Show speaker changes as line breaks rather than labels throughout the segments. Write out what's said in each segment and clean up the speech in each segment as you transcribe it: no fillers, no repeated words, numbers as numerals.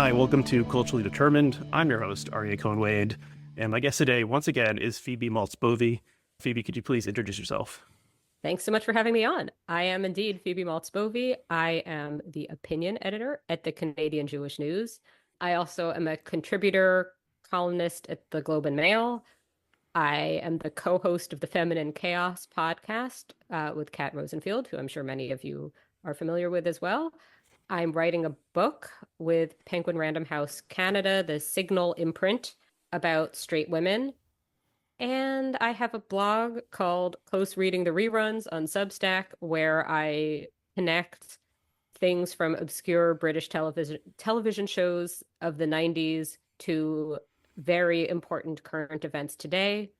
Hi, welcome to Culturally Determined. I'm your host, Aryeh Cohen-Wade, and my guest today, once again, is Phoebe Maltz Bovy. Phoebe, could you please introduce yourself?
Thanks so much for having me on. I am indeed Phoebe Maltz Bovy. I am the opinion editor at the Canadian Jewish News. I also am a contributor, columnist at the Globe and Mail. I am the co-host of the Feminine Chaos podcast with Kat Rosenfield, who I'm sure many of you are familiar with as well. I'm writing a book with Penguin Random House Canada, the Signal imprint, about straight women. And I have a blog called Close Reading the Reruns on Substack, where I connect things from obscure British television shows of the 90s to very important current events today,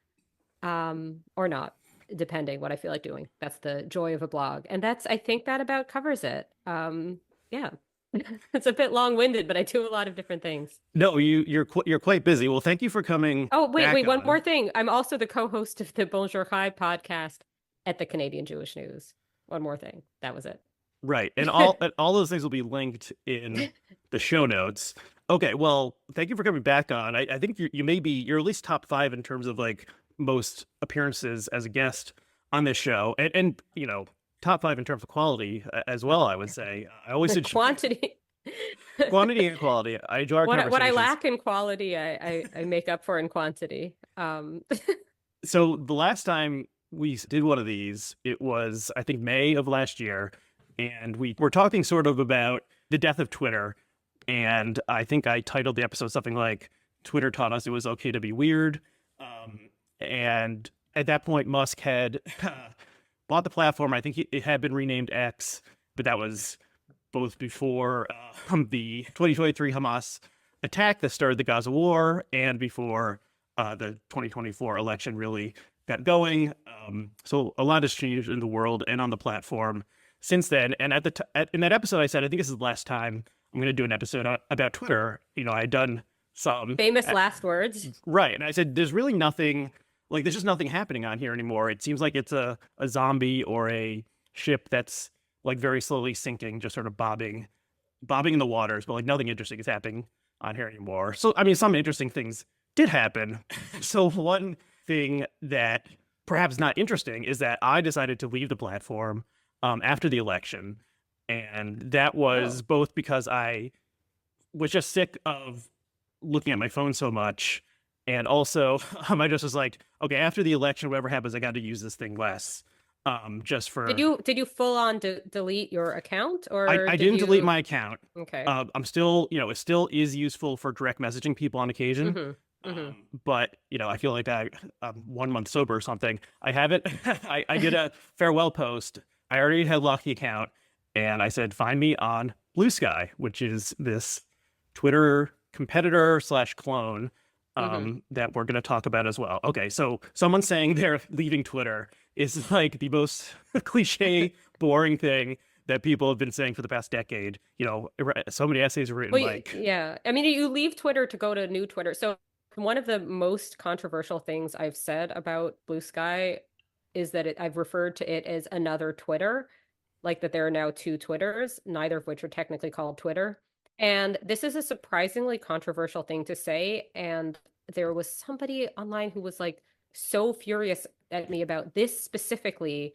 or not, depending what I feel like doing. That's the joy of a blog. And I think that about covers it. Yeah. It's a bit long-winded, but I do a lot of different things.
No, you're quite busy. Well, thank you for coming
Oh, wait,
back
one
on.
more thing. I'm also the co-host of the Bonjour Chai podcast at the Canadian Jewish News. One more thing. That was it.
Right, and all those things will be linked in the show notes. Okay, well, thank you for coming back on. I think you're at least top 5 in terms of like most appearances as a guest on this show, and you know, top 5 in terms of quality as well. I would say I always said
Quantity.
quantity and quality. I enjoy our
What I
conversations.
lack in quality, I make up for in quantity.
So the last time we did one of these, it was, I think, May of last year, and we were talking sort of about the death of Twitter, and I think I titled the episode something like "Twitter taught us it was okay to be weird," and at that point, Musk had bought the platform. I think it had been renamed X, but that was both before the 2023 Hamas attack that started the Gaza war and before the 2024 election really got going. So a lot has changed in the world and on the platform since then. And in that episode, I said, I think this is the last time I'm going to do an episode about Twitter. You know, I had done some
Famous last words.
Right. And I said, there's really nothing, like, there's just nothing happening on here anymore. It seems like it's a zombie or a ship that's like very slowly sinking, just sort of bobbing in the waters, but like nothing interesting is happening on here anymore. So, I mean, some interesting things did happen. So one thing that perhaps not interesting is that I decided to leave the platform after the election. And that was both because I was just sick of looking at my phone so much. And also, I just was like, okay, after the election, whatever happens, I got to use this thing less. Just for
Did you full on delete your account, or
I didn't delete my account.
Okay.
I'm still, you know, it still is useful for direct messaging people on occasion. But, you know, I feel like I'm 1 month sober or something. I haven't. I did a farewell post. I already had locked the account, and I said, find me on Bluesky, which is this Twitter competitor / clone that we're going to talk about as well. Okay, so someone saying they're leaving Twitter is like the most cliche, boring thing that people have been saying for the past decade. You know, so many essays are written
yeah. I mean, you leave Twitter to go to new Twitter. So one of the most controversial things I've said about Bluesky is that I've referred to it as another Twitter, like that there are now 2 Twitters, neither of which are technically called Twitter. And this is a surprisingly controversial thing to say. And there was somebody online who was like so furious at me about this specifically.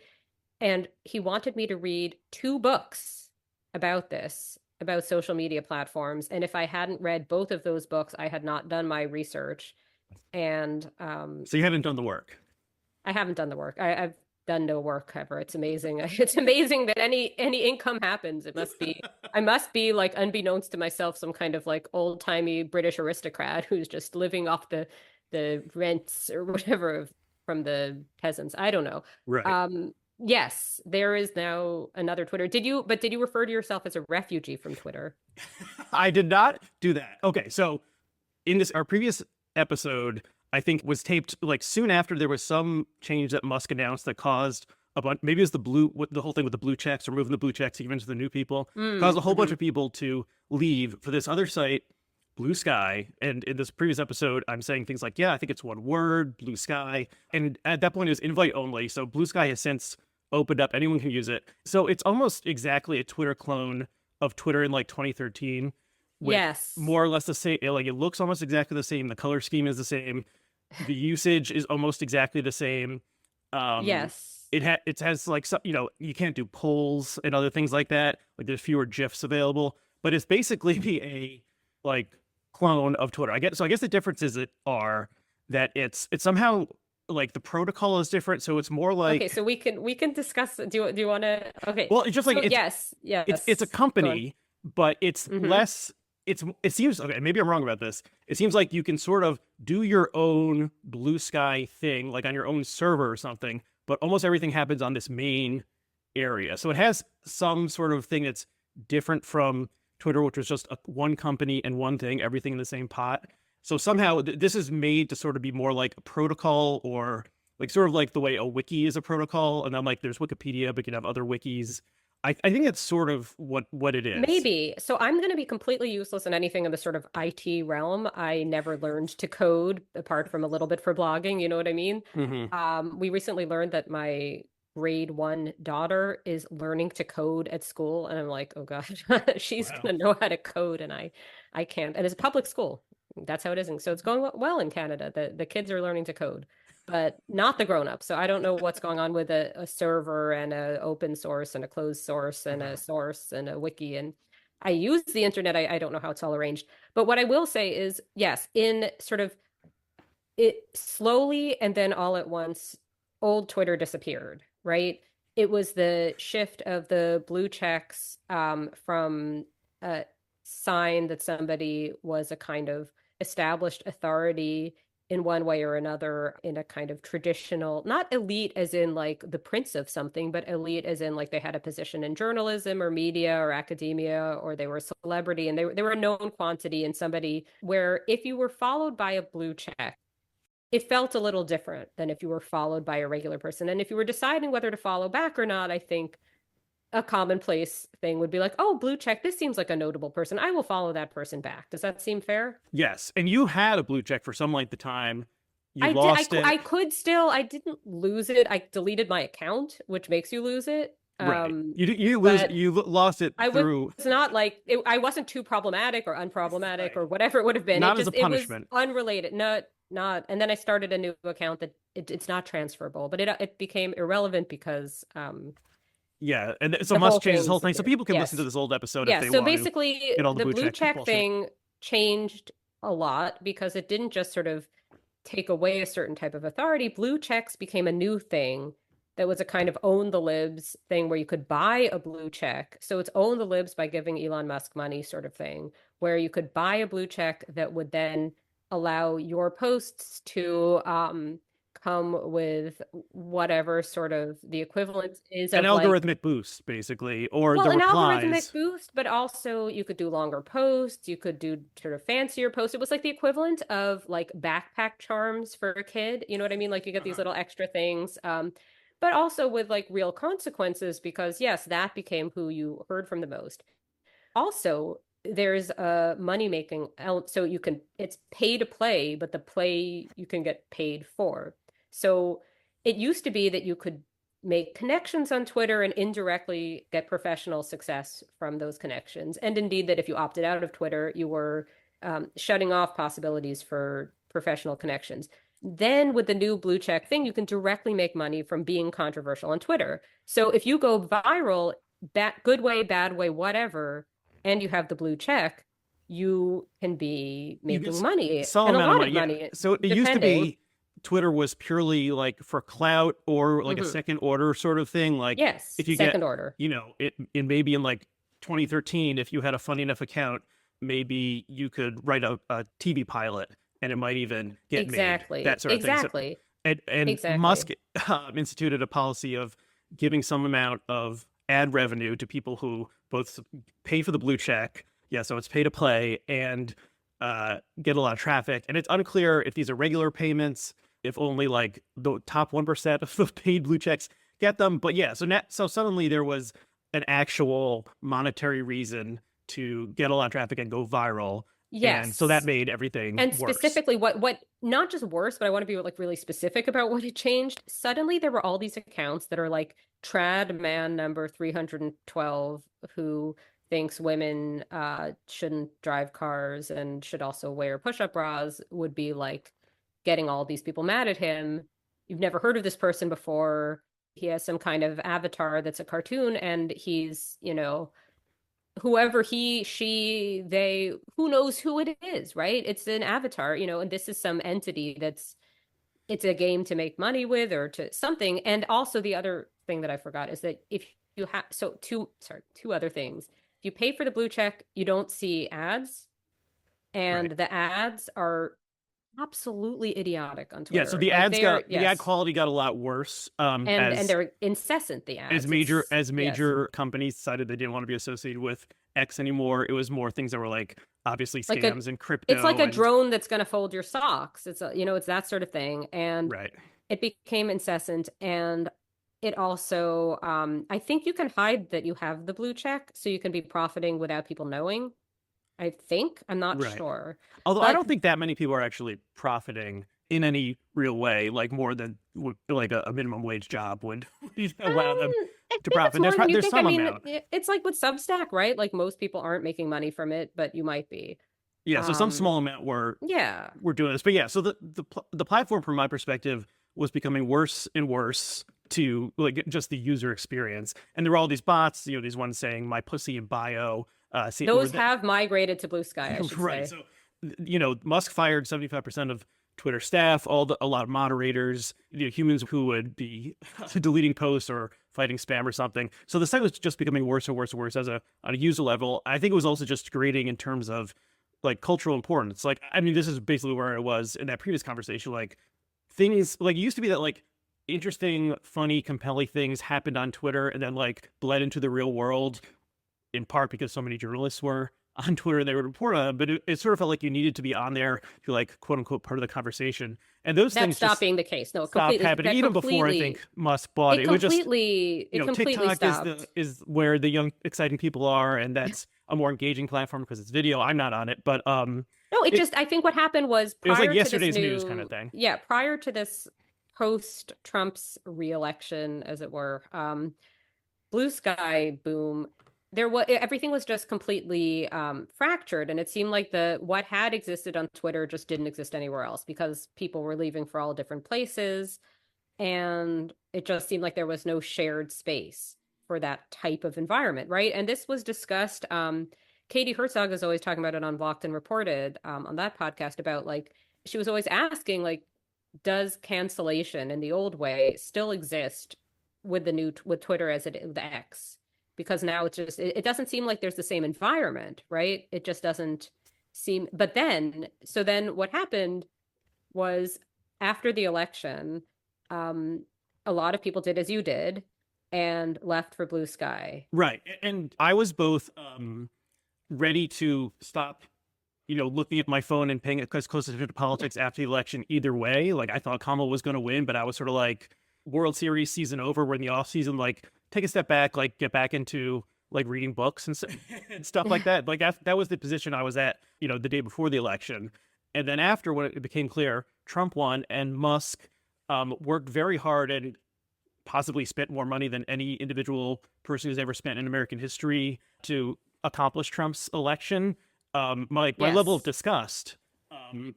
And he wanted me to read 2 books about this, about social media platforms. And if I hadn't read both of those books, I had not done my research. And
so you haven't done the work.
I haven't done the work. I've done no work ever. It's amazing. It's amazing that any income happens. I must be like, unbeknownst to myself, some kind of like old timey British aristocrat who's just living off the rents or whatever from the peasants. I don't know.
Right.
Yes, there is now another Twitter. Did you refer to yourself as a refugee from Twitter?
I did not do that. Okay, so in our previous episode, I think was taped like soon after there was some change that Musk announced that caused a bunch, maybe it was the whole thing with the blue checks, removing the blue checks even to the new people, caused a whole bunch of people to leave for this other site, Bluesky. And in this previous episode, I'm saying things like, yeah, I think it's one word, Bluesky. And at that point, it was invite only. So Bluesky has since opened up. Anyone can use it. So it's almost exactly a Twitter clone of Twitter in like 2013, with
Yes.
more or less the same. Like it looks almost exactly the same. The color scheme is the same. The usage is almost exactly the same.
Yes.
It has like some, you can't do polls and other things like that. Like there's fewer GIFs available, but it's basically a like clone of Twitter. I guess the differences are that it's somehow like the protocol is different, so it's more
Okay,
like,
so we can discuss. Do you want to? Okay,
well, it's just like
so yes,
it's a
yes. Go on.
company, but it's
Mm-hmm.
less. It seems okay. Maybe I'm wrong about this. It seems like you can sort of do your own Bluesky thing, like on your own server or something. But almost everything happens on this main area, so it has some sort of thing that's different from Twitter, which was just one company and one thing, everything in the same pot. So somehow this is made to sort of be more like a protocol, or like sort of like the way a wiki is a protocol, and then like there's Wikipedia, but you can have other wikis. I think it's sort of what it is.
Maybe. So I'm going to be completely useless in anything in the sort of IT realm. I never learned to code apart from a little bit for blogging. You know what I mean?
Mm-hmm.
We recently learned that my grade 1 daughter is learning to code at school, and I'm like, oh gosh, she's
Wow.
going to know how to code, and I can't. And it's a public school. That's how it is. And so it's going well in Canada. The kids are learning to code, but not the grown-ups. So I don't know what's going on with a server and a open source and a closed source and a source and a wiki. And I use the internet. I don't know how it's all arranged. But what I will say is, yes, in sort of it slowly and then all at once, old Twitter disappeared, right? It was the shift of the blue checks from a sign that somebody was a kind of established authority in one way or another, in a kind of traditional, not elite as in like the prince of something, but elite as in like they had a position in journalism or media or academia, or they were a celebrity and they were a known quantity, and somebody where if you were followed by a blue check, it felt a little different than if you were followed by a regular person. And if you were deciding whether to follow back or not, I think a commonplace thing would be like, oh, blue check, this seems like a notable person. I will follow that person back. Does that seem fair?
Yes, and you had a blue check for some length of time. You
I did.
lost it.
I could still. I didn't lose it. I deleted my account, which makes you lose it.
Right.
But
You lost it
I was
through,
not like I wasn't too problematic or unproblematic
right,
or whatever it would have been.
not as a
It was
punishment.
unrelated. Not. And then I started a new account that it's not transferable, but it became irrelevant because
Yeah, and so
the
must
whole
change this
thing
whole thing. So
disappeared.
people can listen to
Yes.
this old episode if
Yeah.
they
So
want to
basically,
get all the
the
blue
blue
check
check
bullshit.
thing changed a lot because it didn't just sort of take away a certain type of authority. Blue checks became a new thing that was a kind of own the libs thing where you could buy a blue check. So it's own the libs by giving Elon Musk money sort of thing, where you could buy a blue check that would then allow your posts to come with whatever sort of the equivalent is
An
of like,
algorithmic boost, basically, or
well,
the
an algorithmic
replies.
boost, but also you could do longer posts, you could do sort of fancier posts. It was like the equivalent of like backpack charms for a kid. You know what I mean? Like you get these
Uh-huh.
little extra things. But also with like real consequences, because yes, that became who you heard from the most. Also, there's a money making so you can, it's pay to play, but the play you can get paid for. So it used to be that you could make connections on Twitter and indirectly get professional success from those connections. And indeed, that if you opted out of Twitter, you were shutting off possibilities for professional connections. Then with the new blue check thing, you can directly make money from being controversial on Twitter. So if you go viral, good way, bad way, whatever, and you have the blue check, you can be
You get
making money
some
and a
amount of
lot
money.
of
Yeah.
money,
So it used to
depending.
be Twitter was purely like for clout or like a
Hmm.
second order sort of thing. Like
Yes,
if you get,
second order.
it maybe in like 2013, if you had a funny enough account, maybe you could write a TV pilot and it might even get made,
Exactly.
that sort of thing. So,
Exactly.
and
Exactly.
Musk instituted a policy of giving some amount of ad revenue to people who both pay for the blue check. Yeah, so it's pay to play and get a lot of traffic. And it's unclear if these are regular payments, if only like the top 1% of the paid blue checks get them. But yeah, so suddenly there was an actual monetary reason to get a lot of traffic and go viral. And so that
Yes.
made everything
And
worse.
specifically what not just worse, but I want to be like really specific about what had changed. Suddenly there were all these accounts that are like trad man number 312 who thinks women shouldn't drive cars and should also wear push-up bras would be like getting all these people mad at him. You've never heard of this person before. He has some kind of avatar that's a cartoon, and he's, whoever he, she, they, who knows who it is, right? It's an avatar, and this is some entity it's a game to make money with or to something. And also the other thing that I forgot is that if you have, two other things. If you pay for the blue check, you don't see ads, and
Right.
the ads are absolutely idiotic on Twitter.
Yeah, so the ad quality got a lot worse
and
as
they're incessant, the ads.
major companies decided they didn't want to be associated with X anymore. It was more things that were like obviously scams and crypto.
It's like a drone that's going to fold your socks. It's it's that sort of thing. And
right.
It became incessant. And it also, I think you can hide that you have the blue check so you can be profiting without people knowing. I think. I'm not sure.
Although I don't think that many people are actually profiting in any real way, like more than like a minimum wage job would allow them to profit. There's some amount.
It's like with Substack, right? Like most people aren't making money from it, but you might be.
Yeah, so some small amount were doing this. But yeah, so the platform from my perspective was becoming worse and worse to like just the user experience. And there were all these bots, these ones saying my pussy in bio.
Those have migrated to Bluesky, I should
right.
say.
So, Musk fired 75% of Twitter staff, a lot of moderators, humans who would be deleting posts or fighting spam or something. So the site was just becoming worse and worse and worse on a user level. I think it was also just degrading in terms of like cultural importance. Like, I mean, this is basically where I was in that previous conversation. Like, things like it used to be that like interesting, funny, compelling things happened on Twitter and then like bled into the real world, in part because so many journalists were on Twitter and they would report on it, but it sort of felt like you needed to be on there to like quote unquote part of the conversation. And those things
stopped being the case. No,
stopped happening even before I think Musk bought it. It was just TikTok
stopped.
is where the young exciting people are, and that's a more engaging platform because it's video. I'm not on it, but
no, I think what happened was
it was like yesterday's news kind of thing.
Yeah, prior to this post Trump's re-election, as it were, Bluesky boom. Everything was just completely fractured, and it seemed like what had existed on Twitter just didn't exist anywhere else because people were leaving for all different places, and it just seemed like there was no shared space for that type of environment, right? And this was discussed. Katie Herzog is always talking about it on Blocked and Reported on that podcast about like she was always asking like, does cancellation in the old way still exist with Twitter as it with X? Because now it's just, it doesn't seem like there's the same environment, right? It just doesn't seem, but then what happened was after the election, a lot of people did as you did and left for Bluesky.
Right. And I was both ready to stop, looking at my phone and paying close attention to politics after the election either way. Like I thought Kamala was going to win, but I was sort of like World Series season over. We're in the off season, like take a step back, like get back into like reading books and stuff like that. Like that was the position I was at, the day before the election. And then after, when it became clear Trump won and Musk worked very hard and possibly spent more money than any individual person who's ever spent in American history to accomplish Trump's election, my level of disgust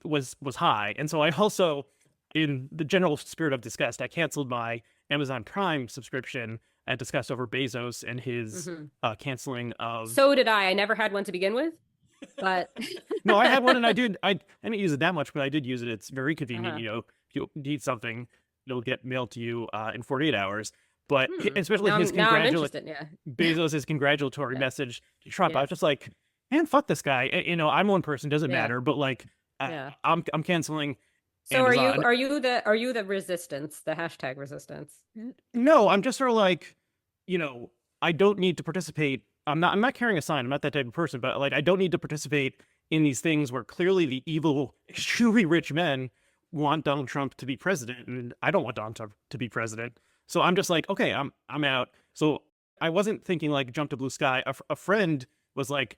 was high. And so I also, in the general spirit of disgust, I canceled my Amazon Prime subscription and discussed over Bezos and his canceling of.
So did I. I never had one to begin with, but
no, I had one and I didn't use it that much, but I did use it. It's very convenient. If you need something, it'll get mailed to you in 48 hours. But especially his Bezos' congratulatory message to Trump, I was just like, man, fuck this guy. I'm one person, doesn't matter, but like, I'm canceling.
So
Amazon.
are you the resistance, the hashtag resistance?
No, I'm just sort of like, I don't need to participate. I'm not carrying a sign. I'm not that type of person, but like, I don't need to participate in these things where clearly the evil, extremely rich men want Donald Trump to be president, and I don't want Donald Trump to be president. So I'm just like, okay, I'm out. So I wasn't thinking like jump to Bluesky. A friend was like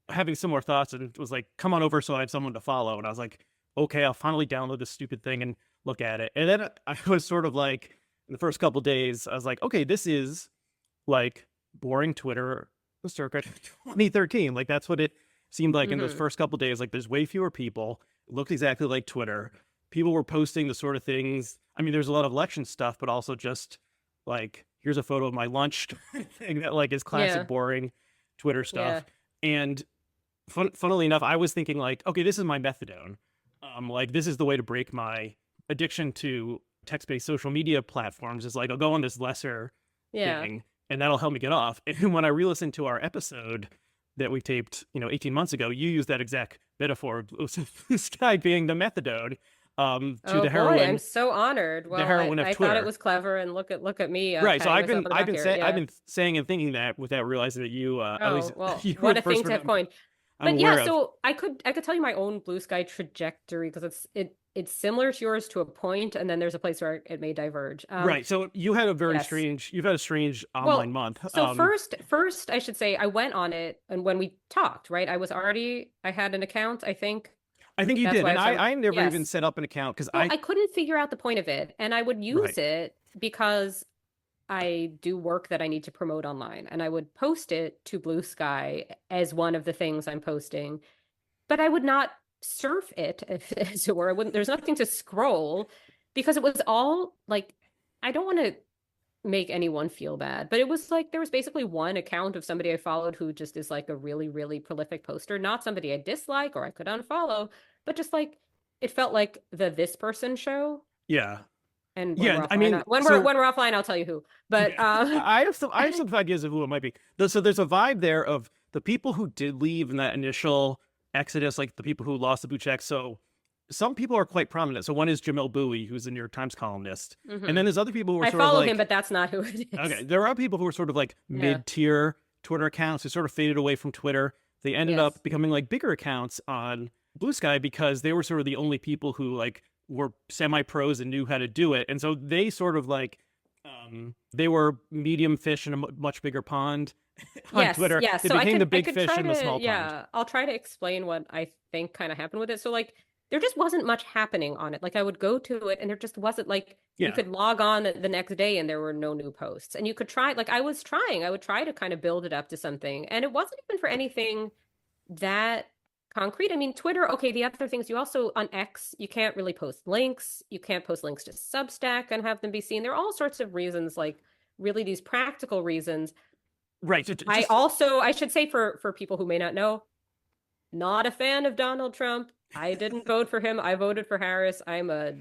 having similar thoughts and was like, come on over so I have someone to follow. And I was like, okay, I'll finally download this stupid thing and look at it. And then I was sort of like, in the first couple of days, I was like, okay, this is like boring Twitter circa 2013. Like that's what it seemed like in those
Mm-hmm.
first couple days. Like there's way fewer people. It looked exactly like Twitter. People were posting the sort of things. I mean, there's a lot of election stuff, but also just like here's a photo of my lunch thing that like is
Yeah.
classic boring Twitter
Yeah.
stuff. And funnily enough, I was thinking like, okay, this is my methadone. Like this is the way to break my addiction to text-based social media platforms. Is like I'll go on this lesser
Yeah.
thing, and that'll help me get off. And when I re-listened to our episode that we taped, 18 months ago, you used that exact metaphor of Sky being the methadone to
Oh boy, I'm so honored.
the
Well, I,
heroine of
I thought it
Twitter.
was clever, and look at me
Right. So
patting
I've
myself
been
on the
I've
back
been
here.
saying I've
Yeah.
been saying and thinking that without realizing that you at
Oh,
least
well,
you were
what
the
a
first
thing to
one
have coined.
I'm
But yeah,
aware of.
so I could tell you my own blue sky trajectory because it's similar to yours to a point, and then there's a place where it may diverge.
Right. So you had a very
Yes.
strange you've had a strange online
Well,
month.
so first I should say I went on it, and when we talked, right, I had an account, I think.
I think you
That's
did.
why I
And
was
I
talking.
I never even
Yes.
set up an account because
Well,
I
I couldn't figure out the point of it, and I would
right.
use it because I do work that I need to promote online, and I would post it to Blue Sky as one of the things I'm posting, but I would not surf it, as it were. I wouldn't, there's nothing to scroll because it was all like, I don't want to make anyone feel bad, but it was like there was basically one account of somebody I followed who just is like a really, really prolific poster, not somebody I dislike or I could unfollow, but just like it felt like the this person show.
Yeah.
And when
Yeah.
we're
I
offline,
mean,
when we're
so
when we're offline, I'll tell you who. But
yeah. I have some ideas of who it might be. So there's a vibe there of the people who did leave in that initial exodus, like the people who lost the blue check. So some people are quite prominent. So one is Jamil Bowie, who's a New York Times columnist. And
mhm.
then there's other people who are
I
sort of
follow him,
like,
but that's not who it
okay,
is.
there are people who are sort of like
Yeah.
mid-tier Twitter accounts who sort of faded away from Twitter. They ended
Yes.
up becoming like bigger accounts on Blue Sky because they were sort of the only people who like were semi-pros and knew how to do it. And so they sort of like they were medium fish in a much bigger pond on
Yes,
Twitter.
yeah.
They
So
became the
I
big
could
fish
try
in the
to
small pond.
yeah, I'll try to explain what I think kind of happened with it. So like there just wasn't much happening on it. Like I would go to it and there just wasn't like you
Yeah.
could log on the next day and there were no new posts. And you could try like I would try to kind of build it up to something. And it wasn't even for anything that concrete. I mean, Twitter, okay, the other things you also on X, you can't really post links. You can't post links to Substack and have them be seen. There are all sorts of reasons, like really these practical reasons.
Right. So
I
just
also, I should say for people who may not know, not a fan of Donald Trump. I didn't vote for him. I voted for Harris. I'm a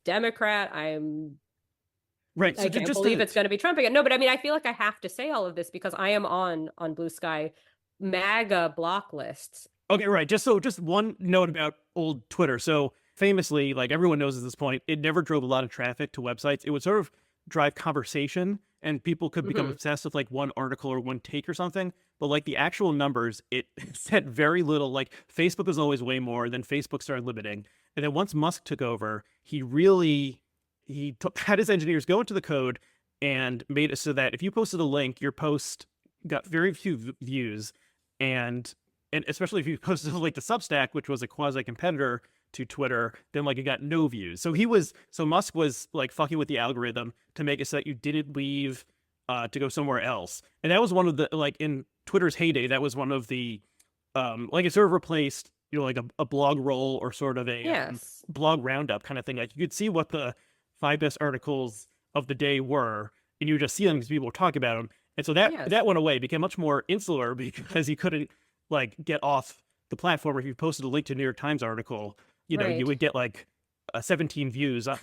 Democrat.
right. So
I can't
just
believe
to
it's going to be Trump again. No, but I mean, I feel like I have to say all of this because I am on Blue Sky MAGA block lists.
okay, right. Just one note about old Twitter. So famously, like everyone knows at this point, it never drove a lot of traffic to websites. It would sort of drive conversation and people could become
Hmm.
obsessed with like one article or one take or something. But like the actual numbers, it said very little. Like Facebook was always way more, then Facebook started limiting. And then once Musk took over, he really had his engineers go into the code and made it so that if you posted a link, your post got very few views and especially if you posted like the Substack, which was a quasi competitor to Twitter, then like it got no views. So Musk was like fucking with the algorithm to make it so that you didn't leave to go somewhere else. And that was one of the like in Twitter's heyday, that was one of the like it sort of replaced like a blog roll or sort of a
Yes.
blog roundup kind of thing. Like you could see what the five best articles of the day were, and you would just see them because people were talking about them. And so
Yes.
that went away, became much more insular because you couldn't like get off the platform. If you posted a link to a New York Times article, you
Right.
would get like 17 views on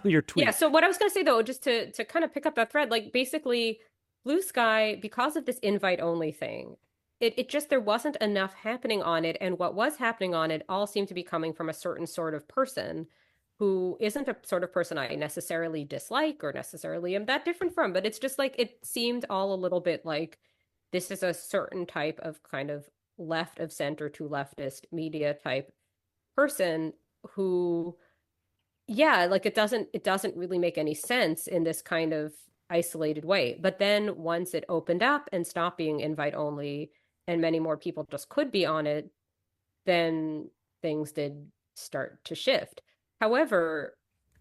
your
Yeah.
tweet.
So what I was going to say though, just to kind of pick up that thread, like basically Blue Sky, because of this invite only thing, it just there wasn't enough happening on it, and what was happening on it all seemed to be coming from a certain sort of person who isn't a sort of person I necessarily dislike or necessarily am that different from, but it's just like it seemed all a little bit like this is a certain type of kind of left of center to leftist media type person who yeah, like it doesn't really make any sense in this kind of isolated way. But then once it opened up and stopped being invite only and many more people just could be on it, then things did start to shift. However,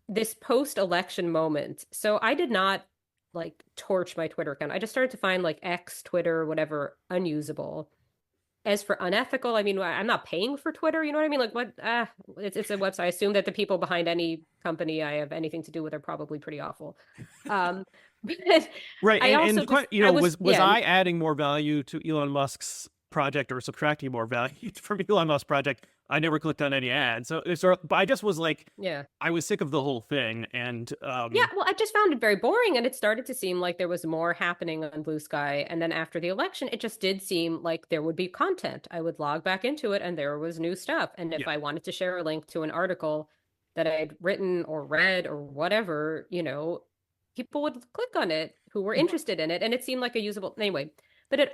this post-election moment, so I did not like torch my Twitter account. I just started to find like X, Twitter, whatever, unusable. As for unethical, I mean, I'm not paying for Twitter. You know what I mean? Like, what? It's a website. I assume that the people behind any company I have anything to do with are probably pretty awful. Um, but
Right,
I
and
also
the
just,
you
I
know,
was,
was
yeah,
I adding more value to Elon Musk's project or subtracting more value from Elon Musk's project? I never clicked on any ads, so but I just was like,
yeah.
I was sick of the whole thing, and
Yeah, well, I just found it very boring, and it started to seem like there was more happening on Bluesky. And then after the election, it just did seem like there would be content. I would log back into it, and there was new stuff. And if
yeah,
I wanted to share a link to an article that I'd written or read or whatever, people would click on it who were interested in it, and it seemed like a usable anyway. But it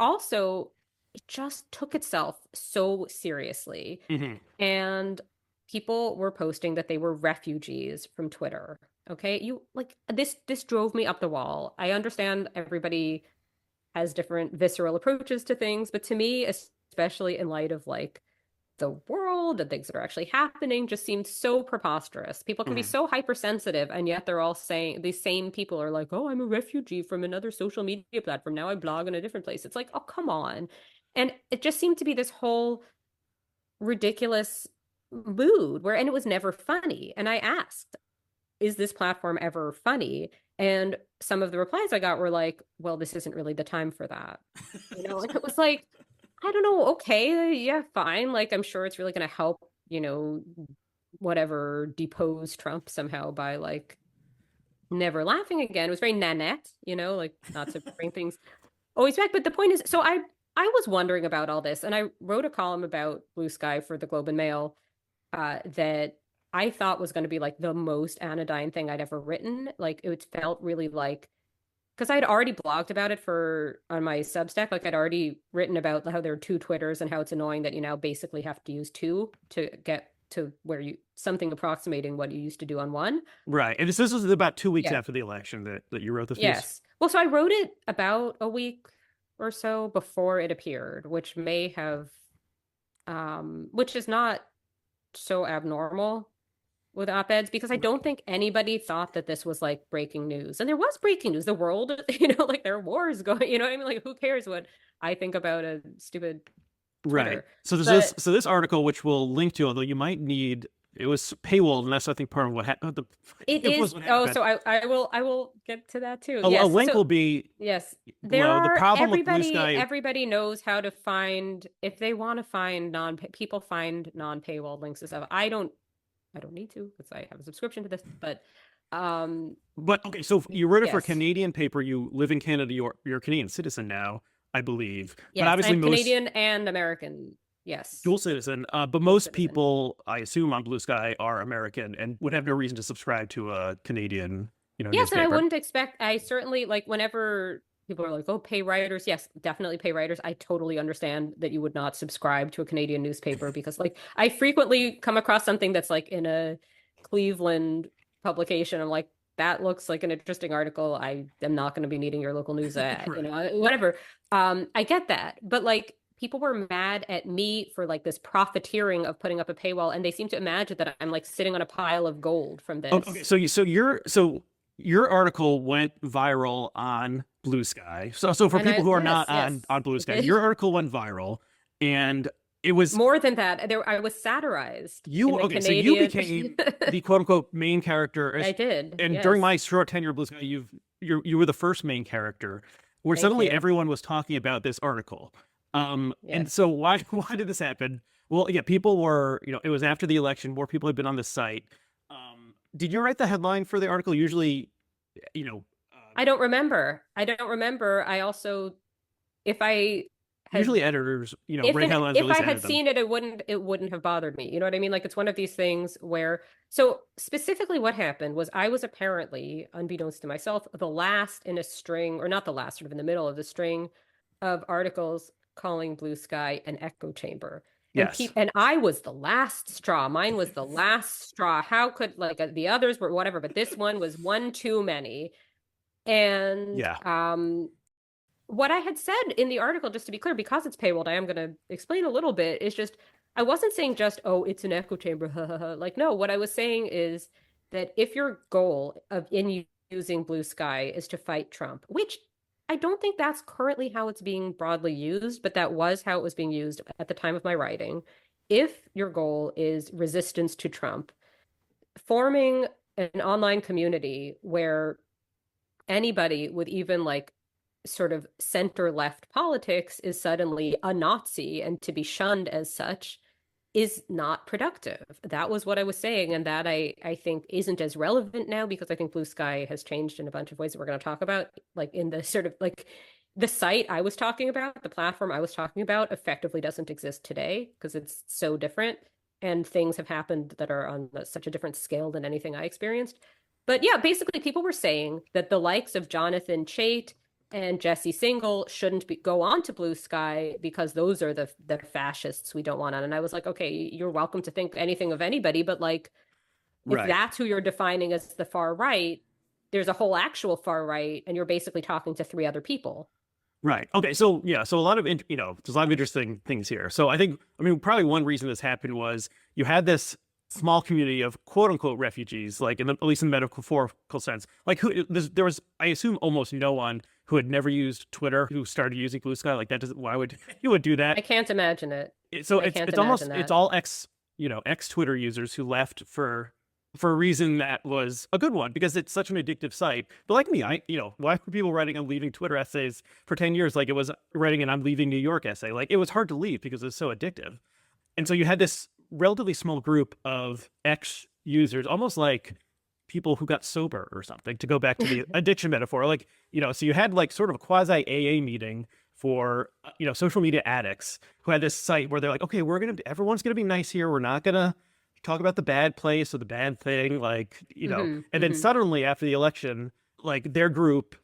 just took itself so seriously.
hmm
And people were posting that they were refugees from Twitter. Okay, you like this drove me up the wall. I understand everybody has different visceral approaches to things, but to me, especially in light of like the world and things that are actually happening, just seemed so preposterous. People can be
hmm
so hypersensitive, and yet they're all saying these same people are like, "Oh, I'm a refugee from another social media platform. Now I blog in a different place." It's like, "Oh, come on." And it just seemed to be this whole ridiculous mood and it was never funny. And I asked, is this platform ever funny? And some of the replies I got were like, well, this isn't really the time for that. And it was like, I don't know, okay, yeah, fine. Like, I'm sure it's really going to help, whatever, depose Trump somehow by like never laughing again. It was very Nanette, like not to bring things always back. But the point is, so I was wondering about all this, and I wrote a column about Bluesky for the Globe and Mail that I thought was going to be like the most anodyne thing I'd ever written. Like it felt really like because I'd already blogged about it on my Substack. Like I'd already written about how there are two Twitters and how it's annoying that you now basically have to use two to get to where you something approximating what you used to do on one.
right. And this was about 2 weeks
Yeah.
after the election that you wrote the piece.
Yes. Well, so I wrote it about a week or so before it appeared, which may have, which is not so abnormal with op-eds because I don't think anybody thought that this was like breaking news. And there was breaking news. The world, like there are wars going, you know what I mean? Like who cares what I think about a stupid
Right.
Twitter?
So there's
But
this article which we'll link to, although you might need it was paywalled, and that's I think part of what happened.
it
It was
is,
what
oh,
happened.
so I will get to that too.
A
Yes.
link
So
will be
yes, there
below. The
are
problem with Blue
everybody
Sky,
everybody knows how to find if they want to find non people find non-paywall links and stuff. I don't need to because I have a subscription to this, but
but okay. So you wrote it for a
yes.
Canadian paper. You live in Canada. You're a Canadian citizen now, I believe. But
Yes,
obviously,
I'm
most
Canadian and American. Yes,
dual citizen. But
dual
most
citizen.
people, I assume, on Blue Sky are American and would have no reason to subscribe to a Canadian,
Yes, and I
newspaper.
wouldn't expect, I certainly like whenever people are like, oh, pay writers. Yes, definitely pay writers. I totally understand that you would not subscribe to a Canadian newspaper because like I frequently come across something that's like in a Cleveland publication. I'm like, that looks like an interesting article. I am not going to be needing your local news,
Right.
whatever. I get that. But like people were mad at me for like this profiteering of putting up a paywall, and they seem to imagine that I'm like sitting on a pile of gold from
Okay.
this.
So your article went viral on Blue Sky. So for
And
people who are
yes,
not
yes,
on Blue
it
Sky,
did.
your article went viral, and it was
More than that, I was satirized in
you.
the
Okay, so you
Canadian.
became the quote unquote main character,
I did.
and during
Yes.
my short tenure at Blue Sky, you were the first main character, where
Thank
suddenly
you.
everyone was talking about this article. And
Yes.
so why did this happen? Well, yeah, people were, it was after the election, more people had been on the site. Did you write the headline for the article? Usually, you know,
I don't remember. I don't remember. I also, if I had
usually editors, write headlines,
if I
release
had
edit them.
seen it, it wouldn't have bothered me. You know what I mean? Like it's one of these things where so specifically what happened was I was apparently, unbeknownst to myself, the last in a string, or not the last, sort of in the middle of the string of articles calling Blue Sky an echo chamber.
Yes.
And I was the last straw. Mine was the last straw. How could like the others were whatever, but this one was one too many. And
Yeah.
what I had said in the article, just to be clear, because it's paywalled, I am going to explain a little bit, is just I wasn't saying just, oh, it's an echo chamber. Like, no, what I was saying is that if your goal of in using Blue Sky is to fight Trump, which I don't think that's currently how it's being broadly used, but that was how it was being used at the time of my writing. If your goal is resistance to Trump, forming an online community where anybody with even like sort of center left politics is suddenly a Nazi and to be shunned as such is not productive. That was what I was saying. And that I think isn't as relevant now because I think Blue Sky has changed in a bunch of ways that we're going to talk about, like in the sort of like the site I was talking about, the platform I was talking about effectively doesn't exist today because it's so different. And things have happened that are on such a different scale than anything I experienced. But yeah, basically people were saying that the likes of Jonathan Chait and Jesse Singal shouldn't go on to Blue Sky because those are the fascists we don't want on. And I was like, okay, you're welcome to think anything of anybody, but like, if
Right.
that's who you're defining as the far right, there's a whole actual far right, and you're basically talking to three other people.
Right. Okay. So yeah. So a lot of there's a lot of interesting things here. So I mean, probably one reason this happened was you had this small community of quote unquote refugees, like at least in the metaphorical sense. Like there was, I assume, almost no one who had never used Twitter who started using Blue Sky. Like that doesn't. Why would you would do that?
I can't imagine it.
So
I
it's
can't
it's
imagine
almost
that.
it's all ex Twitter users who left for a reason that was a good one because it's such an addictive site. But like me, why were people writing I'm leaving Twitter essays for 10 years? Like it was writing an I'm leaving New York essay. Like it was hard to leave because it was so addictive. And so you had this relatively small group of ex users, almost like people who got sober or something, to go back to the addiction metaphor. Like, so you had like sort of a quasi AA meeting for, social media addicts who had this site where they're like, okay, everyone's going to be nice here. We're not going to talk about the bad place or the bad thing, like, and then suddenly after the election, like their group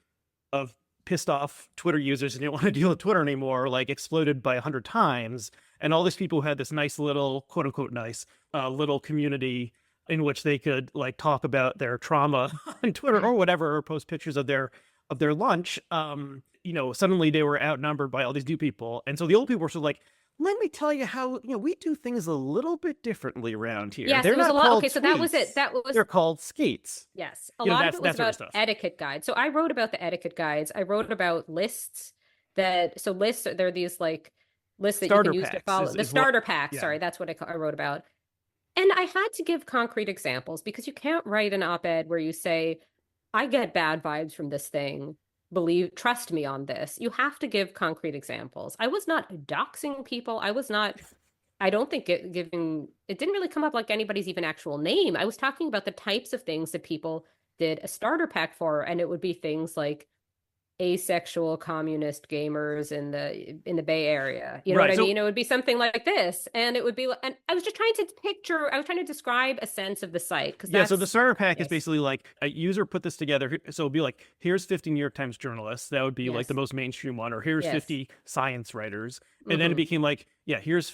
of pissed off Twitter users who didn't want to deal with Twitter anymore, like exploded by 100 times. And all these people who had this nice little, quote unquote, nice little community in which they could like talk about their trauma on Twitter or whatever, or post pictures of their lunch. Suddenly they were outnumbered by all these new people. And so the old people were sort of like, let me tell you how we do things a little bit differently around here.
Yes,
They're
it was
not
a lot.
called
Okay, so that was
tweets.
it. That was
They're called skates.
yes. A lot of it was
that sort of
about
stuff.
etiquette guides. So I wrote about the etiquette guides. I wrote about lists lists, there are these like lists that
Starter
you can use to
packs
follow the
is
starter
what,
pack.
yeah.
Sorry, that's what I wrote about. And I had to give concrete examples because you can't write an op-ed where you say, I get bad vibes from this thing. Trust me on this. You have to give concrete examples. I was not doxing people. I don't think it didn't really come up like anybody's even actual name. I was talking about the types of things that people did a starter pack for, and it would be things like asexual communist gamers in the Bay Area. You know
Right,
what I
so-
mean? It would be something like this, and it would be. And I was just trying to describe a sense of the site because
Yeah, so the starter pack is
yes.
basically like a user put this together. So it'd be like, here's 50 New York Times journalists. That would be like
Yes.
the most mainstream one. Or here's
Yes.
50 science writers. And then it became like, yeah, here's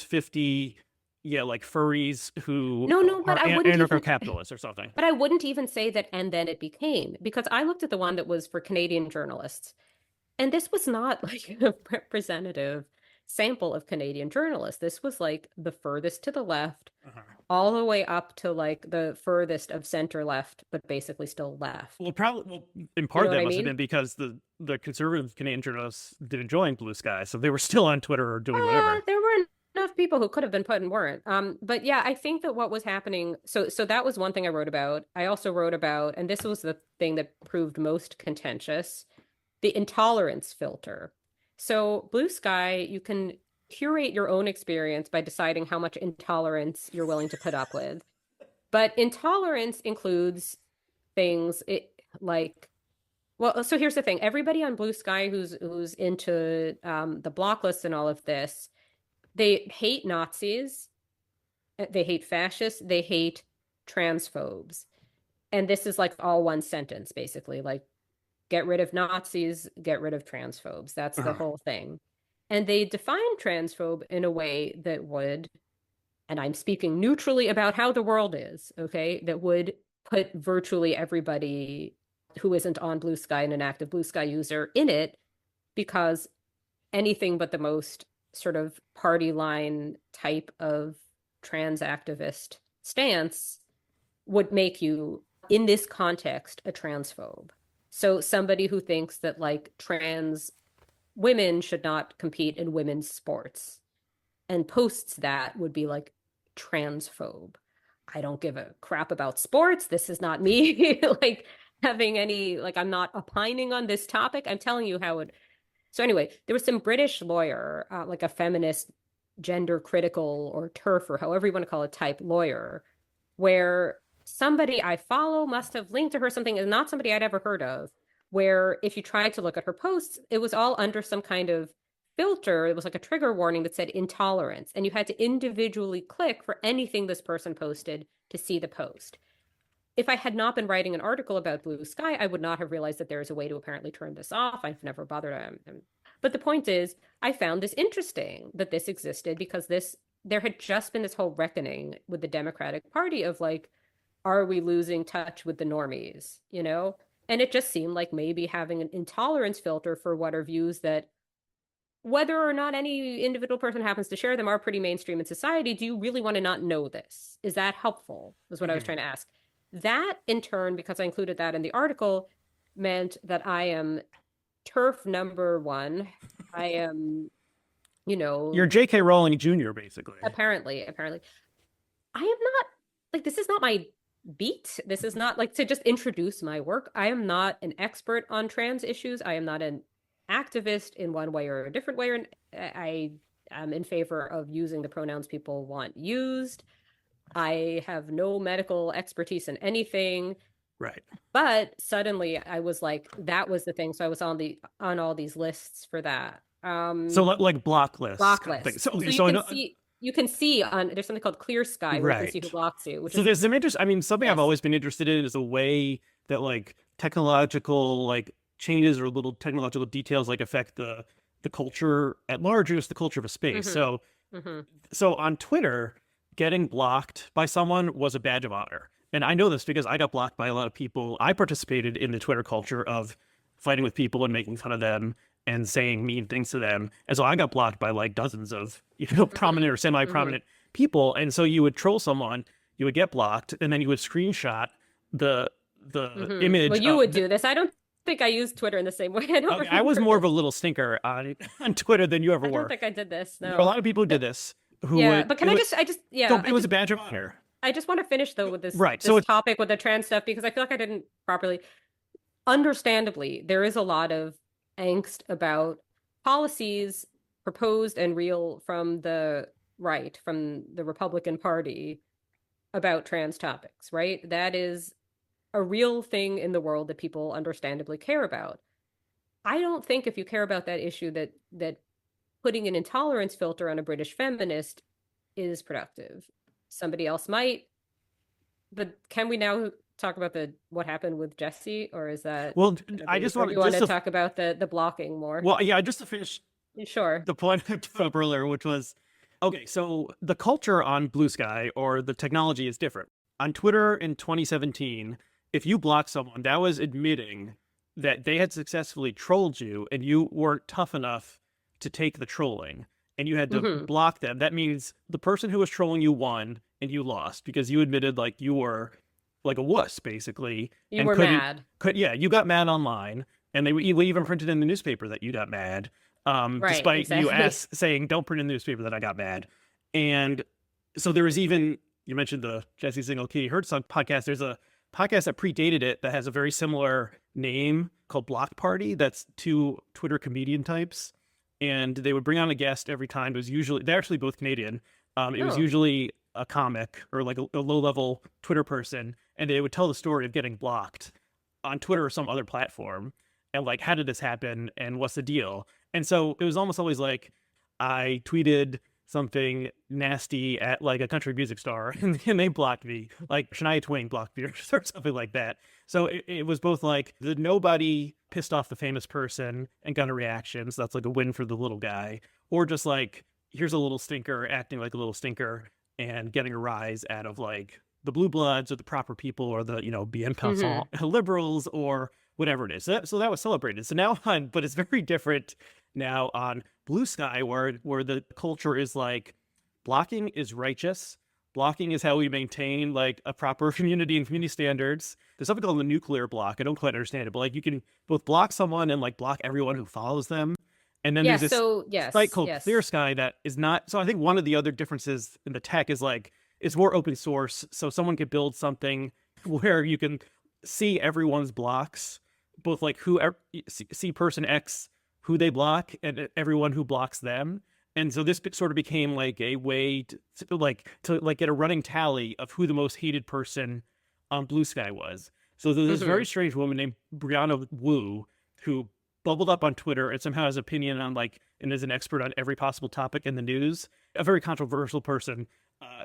50, like furries who
No, but
are
I wouldn't even
anarcho-capitalists or something.
But I wouldn't even say that and then it became, because I looked at the one that was for Canadian journalists, and this was not like a representative sample of Canadian journalists. This was like the furthest to the left, all the way up to like the furthest of center left, but basically still left.
Well, in part
know
that
what I
must have
mean?
been because the conservative Canadian journalists didn't join Blue Sky, so they were still on Twitter or doing whatever.
There were enough people who could have been put and weren't. But yeah, I think that what was happening. So that was one thing I wrote about. I also wrote about, and this was the thing that proved most contentious, the intolerance filter. So Blue Sky, you can curate your own experience by deciding how much intolerance you're willing to put up with. But intolerance includes things so here's the thing. Everybody on Blue Sky who's into the block list and all of this, they hate Nazis, they hate fascists, they hate transphobes. And this is like all one sentence, basically. Like, get rid of Nazis, get rid of transphobes. That's the whole thing. And they define transphobe in a way that would, and I'm speaking neutrally about how the world is, okay, that would put virtually everybody who isn't on Blue Sky and an active Blue Sky user in it, because anything but the most sort of party line type of trans activist stance would make you in this context, a transphobe. So somebody who thinks that like trans women should not compete in women's sports and posts that would be like transphobe. I don't give a crap about sports. This is not me like having any, like, I'm not opining on this topic. I'm telling you how it. So anyway, there was some British lawyer, like a feminist, gender critical or TERF or however you want to call it type lawyer, where somebody I follow must have linked to her something, is not somebody I'd ever heard of, where if you tried to look at her posts, it was all under some kind of filter. It was like a trigger warning that said intolerance, and you had to individually click for anything this person posted to see the post. If I had not been writing an article about Bluesky, I would not have realized that there is a way to apparently turn this off. I've never bothered. But the point is, I found this interesting that this existed because there had just been this whole reckoning with the Democratic Party of like, are we losing touch with the normies, you know? And it just seemed like maybe having an intolerance filter for what are views that, whether or not any individual person happens to share them, are pretty mainstream in society. Do you really want to not know this? Is that helpful? Was what I was trying to ask. That in turn, because I included that in the article, meant that I am TERF number one. I am, you know,
You're J.K. Rowling Jr. basically.
Apparently. I am not, like, this is not my beat. This is not like to just introduce my work. I am not an expert on trans issues. I am not an activist in one way or a different way. And I am in favor of using the pronouns people want used. I have no medical expertise in anything.
Right.
But suddenly I was like, that was the thing. So I was on all these lists for that.
So like block lists.
Block lists.
So, okay,
you can see on, there's something called Clear Sky where you can see who blocks you.
So there's some interest. I mean, something I've always been interested in is a way that like technological like changes or little technological details like affect the culture at large, or just the culture of a space. So on Twitter, getting blocked by someone was a badge of honor. And I know this because I got blocked by a lot of people. I participated in the Twitter culture of fighting with people and making fun of them and saying mean things to them. And so I got blocked by like dozens of, prominent or semi-prominent people. And so you would troll someone, you would get blocked, and then you would screenshot the image.
Well, you would do this. I don't think I used Twitter in the same way.
I was more of a little stinker on Twitter than you ever were.
I don't think I did this. No.
There were a lot of people who did this.
But can
it was a badge of honor.
I just want to finish though with this, topic with the trans stuff, because I feel like I didn't properly. Understandably, there is a lot of angst about policies proposed and real from the right, from the Republican Party, about trans topics, right? That is a real thing in the world that people understandably care about. I don't think if you care about that issue that putting an intolerance filter on a British feminist is productive. Somebody else might. But can we now talk about what happened with Jesse, or is that?
Well, I just want
to talk about the blocking more.
Well, yeah, just to finish.
Sure.
The point I put up earlier, which was, okay, so the culture on Bluesky or the technology is different. On Twitter in 2017, if you blocked someone, that was admitting that they had successfully trolled you and you weren't tough enough to take the trolling and you had to block them. That means the person who was trolling you won and you lost because you admitted like you were like a wuss, basically.
You were mad.
You got mad online, and they even printed in the newspaper that you got mad. Despite you saying, don't print in the newspaper that I got mad. And so there was even, you mentioned the Jesse Single Katie Herzog podcast. There's a podcast that predated it that has a very similar name called Block Party. That's two Twitter comedian types. And they would bring on a guest every time. It was usually, they're actually both Canadian. It was usually a comic or like a low-level Twitter person. And they would tell the story of getting blocked on Twitter or some other platform. And like, how did this happen? And what's the deal? And so it was almost always like, I tweeted something nasty at like a country music star and they blocked me, like Shania Twain blocked me or something like that. So it was both like the nobody pissed off the famous person and got a reaction. So that's like a win for the little guy, or just like, here's a little stinker acting like a little stinker and getting a rise out of like the blue bloods or the proper people or the, bien pensant liberals or whatever it is. So that was celebrated. So now but it's very different now on Bluesky where the culture is like blocking is righteous. blocking is how we maintain like a proper community and community standards. There's something called the nuclear block. I don't quite understand it, but like you can both block someone and like block everyone who follows them. And then
Yeah,
there's this
so
site
yes,
called Clear
yes.
Sky that is not. So I think one of the other differences in the tech is like it's more open source. So someone could build something where you can see everyone's blocks, both like who see person X who they block and everyone who blocks them. And so this sort of became like a way to get a running tally of who the most hated person on Bluesky was. So there's this very strange woman named Brianna Wu who bubbled up on Twitter and somehow has opinion on like and is an expert on every possible topic in the news. A very controversial person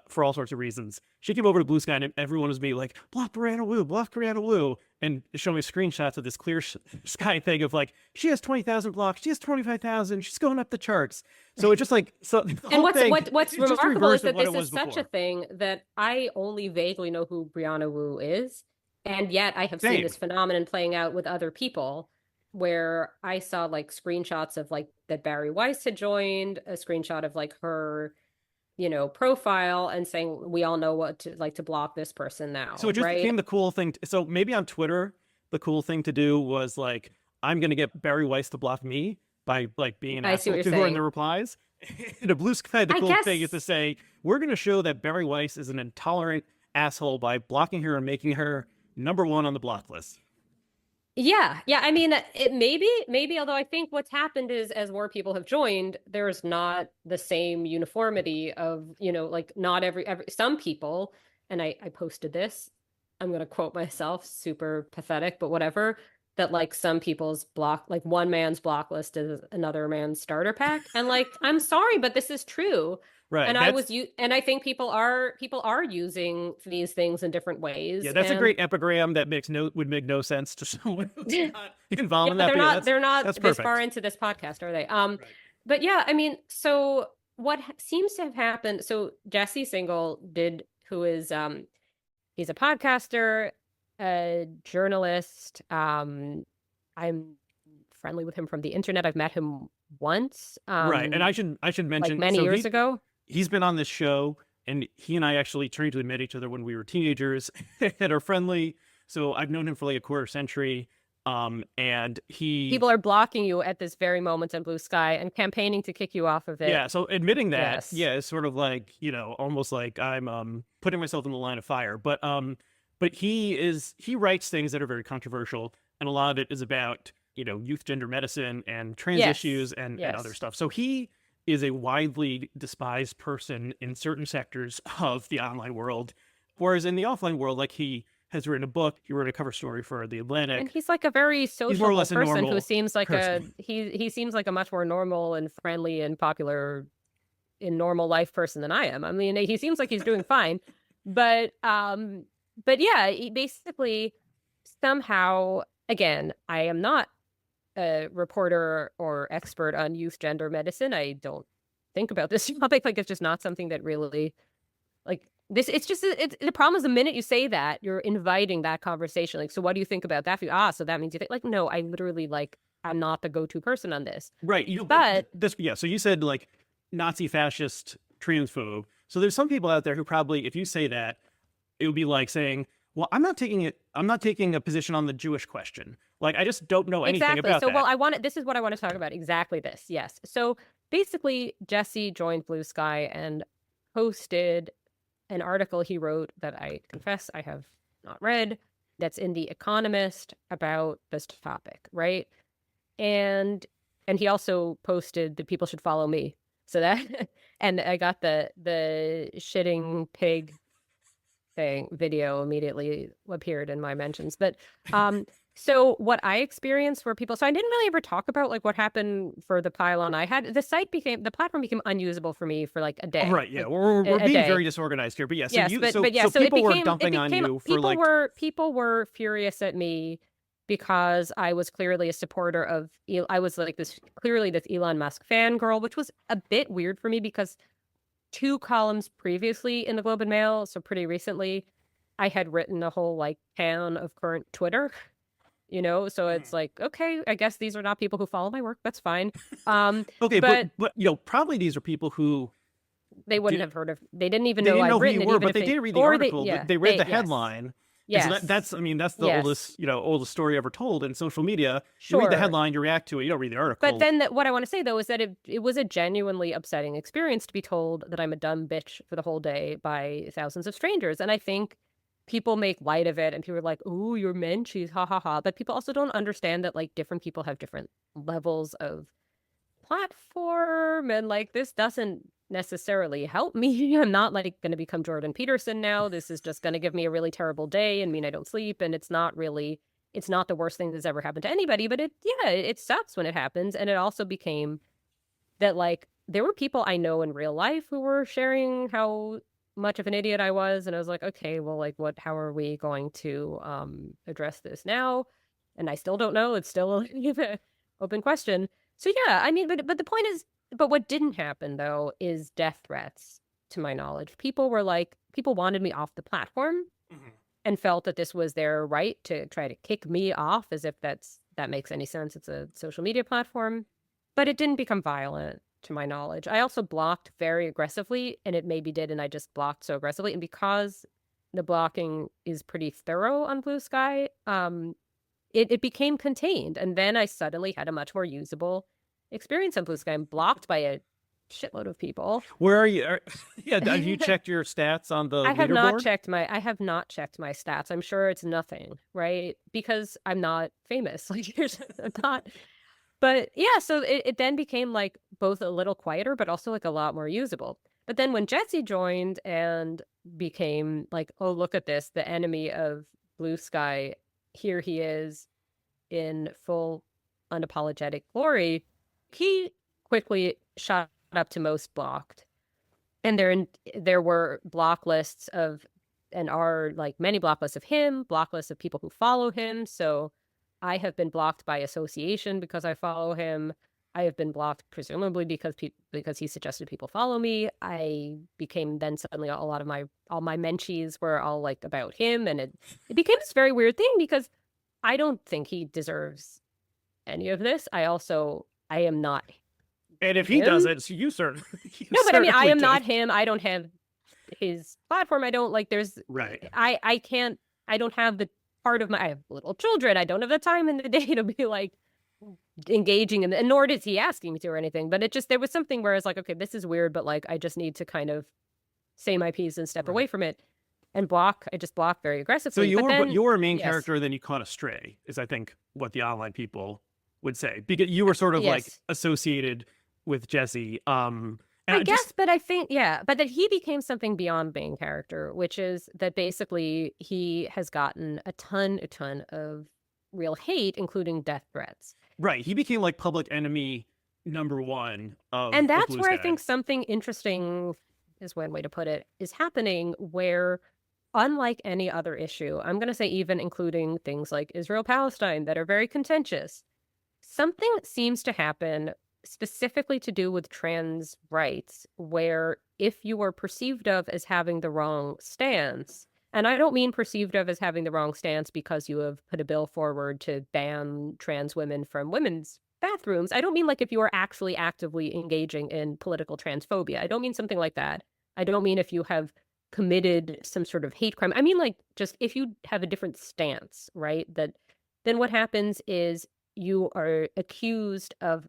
for all sorts of reasons. She came over to Bluesky and everyone was being like, block Brianna Wu, block Brianna Wu, and showing me screenshots of this Clear Sky thing of like, she has 20,000 blocks, she has 25,000, she's going up the charts. So it's just like, so the
And
whole thing,
what's
it's just
remarkable is
reversed of
that
what
this
it was
is such
before.
a thing that I only vaguely know who Brianna Wu is, and yet I have seen
Same.
this phenomenon playing out with other people, where I saw like screenshots of like that Barry Weiss had joined, a screenshot of like her, profile, and saying we all know what to like to block this person now,
So it just
right?
became the cool thing. So maybe on Twitter, the cool thing to do was like, I'm going to get Barry Weiss to block me by like being an
I see what
asshole
you're
to her in the
saying.
replies. In a Bluesky, the
I
cool thing is to
guess.
say, we're going to show that Barry Weiss is an intolerant asshole by blocking her and making her #1 on the block list.
Yeah, yeah. I mean, it maybe, although I think what's happened is as more people have joined, there's not the same uniformity of, like not every some people, and I posted this, I'm gonna quote myself, super pathetic, but whatever, that like some people's block, like one man's block list is another man's starter pack. And like, I'm sorry, but this is true.
Right.
And I think people are using these things in different
Yeah,
ways.
that's a
And
great epigram that would make no sense to someone who's not involved
yeah,
in that.
they're
But yeah,
not they're not
that's
this far
perfect.
into this podcast, are they?
Right.
But yeah, I mean, so what seems to have happened, so Jesse Singal who is he's a podcaster, a journalist. I'm friendly with him from the internet. I've met him once.
Right. And I should
Like
mention
many years ago.
he's been on this show and he and I actually trained to met each other when we were teenagers and are friendly. So I've known him for like a quarter century. And he
People are blocking you at this very moment in Bluesky and campaigning to kick you off of it.
yeah, so admitting that,
Yes.
yeah, it's sort of like, almost like I'm putting myself in the line of fire. But he writes things that are very controversial, and a lot of it is about, youth gender medicine and trans
Yes.
issues and other
Yes.
stuff. So he is a widely despised person in certain sectors of the online world. Whereas in the offline world, like he has written a book, he wrote a cover story for The
And
Atlantic.
he's like a very
He's more or
sociable
less a
person who
normal
seems like
person.
he seems like a much more normal and friendly and popular in normal life person than I am. I mean, he seems like he's doing fine, but yeah, he basically somehow, again, I am not a reporter or expert on youth gender medicine. I don't think about this topic, like it's just not something that really like this. It's just the problem is the minute you say that, you're inviting that conversation. Like, so what do you think about that? So that means you think, like, no, I literally, like, I'm not the go-to person on this.
Right.
But
this, yeah. So you said like Nazi fascist transphobe. So there's some people out there who probably, if you say that, it would be like saying, well, I'm not taking a position on the Jewish question. Like, I just don't know anything
exactly.
about
So, well,
that.
this is what I want to talk about. Exactly this. Yes. So basically, Jesse joined Bluesky and posted an article he wrote that I confess I have not read, that's in The Economist about this topic, right? And he also posted that people should follow me. So that and I got the shitting pig thing video immediately appeared in my mentions. But so what I experienced were people, so I didn't really ever talk about like what happened for the pylon I had. The platform became unusable for me for like a day.
Right. Yeah.
Like,
We're
a
being
day.
very disorganized here. But yeah. So
Yes, but yeah, so
people
it
were
became
dumping on you for like
people were furious at me because I was clearly a supporter of I was like this Elon Musk fangirl, which was a bit weird for me because 2 columns previously in the Globe and Mail, so pretty recently, I had written a whole like pan of current Twitter, so it's like, okay, I guess these are not people who follow my work. That's fine.
okay,
But
but probably these are people who
they wouldn't have heard of. They didn't even
They
know
didn't
I'd
know who
written
you
it,
were,
even
but
if
they did read the article. They read the headline. And so
Yes.
that's the
Yes.
oldest, oldest story ever told in social media. You read the
Sure.
headline, you react to it, you don't read the article.
But then what I want to say, though, is that it was a genuinely upsetting experience to be told that I'm a dumb bitch for the whole day by thousands of strangers. And I think people make light of it and people are like, "Oh, you're menchies, ha ha ha." But people also don't understand that like different people have different levels of platform, and like this doesn't necessarily help me. I'm not like going to become Jordan Peterson now. This is just going to give me a really terrible day and mean I don't sleep, and it's not the worst thing that's ever happened to anybody, but it sucks when it happens. And it also became that like there were people I know in real life who were sharing how much of an idiot I was, and I was like, okay, well, like how are we going to address this now? And I still don't know. It's still an open question. So yeah, I mean, but the point is, but what didn't happen though is death threats, to my knowledge. People wanted me off the platform and felt that this was their right to try to kick me off, as if that makes any sense. It's a social media platform. But it didn't become violent, to my knowledge. I also blocked very aggressively, and it maybe did, and I just blocked so aggressively. And because the blocking is pretty thorough on Bluesky, it became contained. And then I suddenly had a much more usable experience on Bluesky. I'm blocked by a shitload of people.
Where are you? Have you checked your stats on the
I have
leaderboard?
I have not checked my stats. I'm sure it's nothing, right? Because I'm not famous. Like I'm not. But yeah, so it then became like both a little quieter, but also like a lot more usable. But then when Jesse joined and became like, oh, look at this, the enemy of Bluesky, here he is in full unapologetic glory, he quickly shot up to most blocked. And there were block lists of, and are like many block lists of him, block lists of people who follow him. So I have been blocked by association because I follow him. I have been blocked presumably because he suggested people follow me. I became then suddenly all my menchies were all like about him, and it became this very weird thing because I don't think he deserves any of this. I am not.
And if he does it, you certainly.
No, but I mean, I am not him. I don't have his platform. I don't like. There's
right.
I can't. I don't have the part of I have little children. I don't have the time in the day to be like engaging in, and nor is he asking me to or anything. But there was something where I was like, okay, this is weird, but like I just need to kind of say my piece and step away from it and block. I just block very aggressively.
So you were a main character, then you caught a stray, is I think what the online people would say, because you were sort of like associated with Jesse.
I guess, but I think, but that he became something beyond main character, which is that basically he has gotten a ton of real hate, including death threats.
Right. He became like public enemy #1 of
And that's where I think something interesting is one way to put it, is happening where, unlike any other issue, I'm going to say even including things like Israel-Palestine that are very contentious, something seems to happen specifically to do with trans rights, where if you are perceived of as having the wrong stance, and I don't mean perceived of as having the wrong stance because you have put a bill forward to ban trans women from women's bathrooms. I don't mean like if you are actually actively engaging in political transphobia. I don't mean something like that. I don't mean if you have committed some sort of hate crime. I mean like just if you have a different stance, right? Then what happens is you are accused of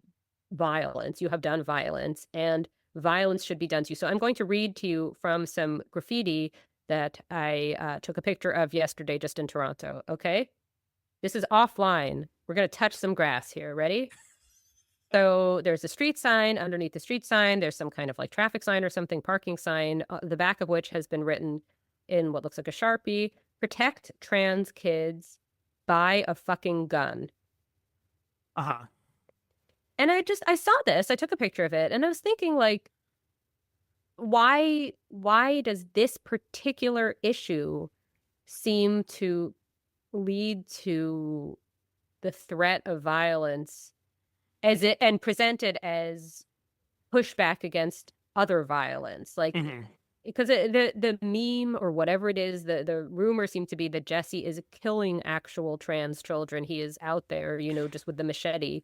violence. You have done violence, and violence should be done to you. So I'm going to read to you from some graffiti that I took a picture of yesterday just in Toronto, okay? This is offline. We're going to touch some grass here. Ready? So there's a street sign. Underneath the street sign, there's some kind of like traffic sign or something, parking sign, the back of which has been written in what looks like a Sharpie, "Protect trans kids, buy a fucking gun."
Uh-huh.
And I saw this, I took a picture of it, and I was thinking like, why does this particular issue seem to lead to the threat of violence and presented as pushback against other violence? Like, because the meme or whatever it is, the rumor seemed to be that Jesse is killing actual trans children. He is out there, just with the machete.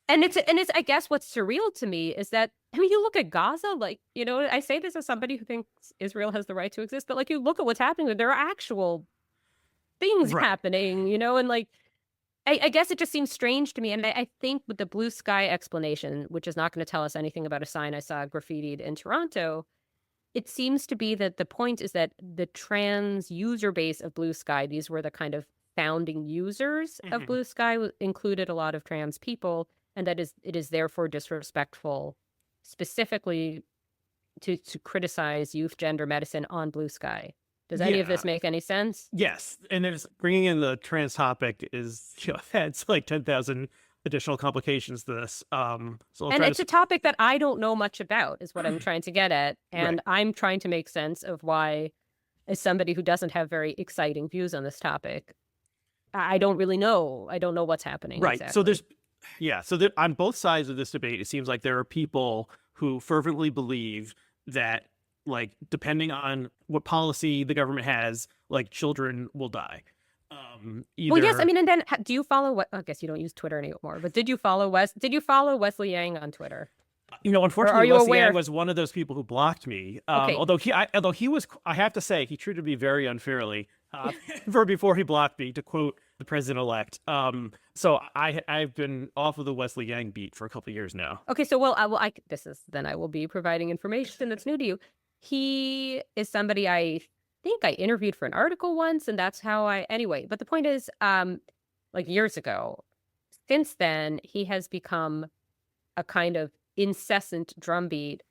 And it's I guess what's surreal to me is that, I mean, you look at Gaza, like, I say this as somebody who thinks Israel has the right to exist, but like you look at what's happening, there are actual things
Right.
happening, and like I guess it just seems strange to me. And I think with the blue sky explanation, which is not going to tell us anything about a sign I saw graffitied in Toronto, it seems to be that the point is that the trans user base of Blue Sky, these were the kind of founding users of
Mhm.
Blue Sky, included a lot of trans people, and that it is therefore disrespectful, specifically to criticize youth gender medicine on Blue Sky. Does any of
Yeah.
this make any sense?
Yes. And there's bringing in the trans topic is, it's like 10,000 additional complications to this. So I'll
And
try
it's
to,
a topic that I don't know much about, is what I'm trying to get at.
right.
And I'm trying to make sense of why, as somebody who doesn't have very exciting views on this topic, I don't really know. I don't know what's happening
Right. So
exactly.
there's, yeah. So that on both sides of this debate, it seems like there are people who fervently believe that, like, depending on what policy the government has, like, children will die.
Well, yes, I
Either,
mean, and then do you follow what? I guess you don't use Twitter anymore, but did you follow Did you follow Wesley Yang on Twitter, or are
unfortunately,
you
Wesley Yang
aware?
was one of those people who blocked me.
Okay,
Although he was, I have to say, he treated me very unfairly. For before he blocked me, to quote the president-elect. So I've been off of the Wesley Yang beat for a couple of years now.
okay, so well, I will be providing information that's new to you. He is somebody I think I interviewed for an article once, and that's how anyway. But the point is, like years ago, since then, he has become a kind of incessant drumbeat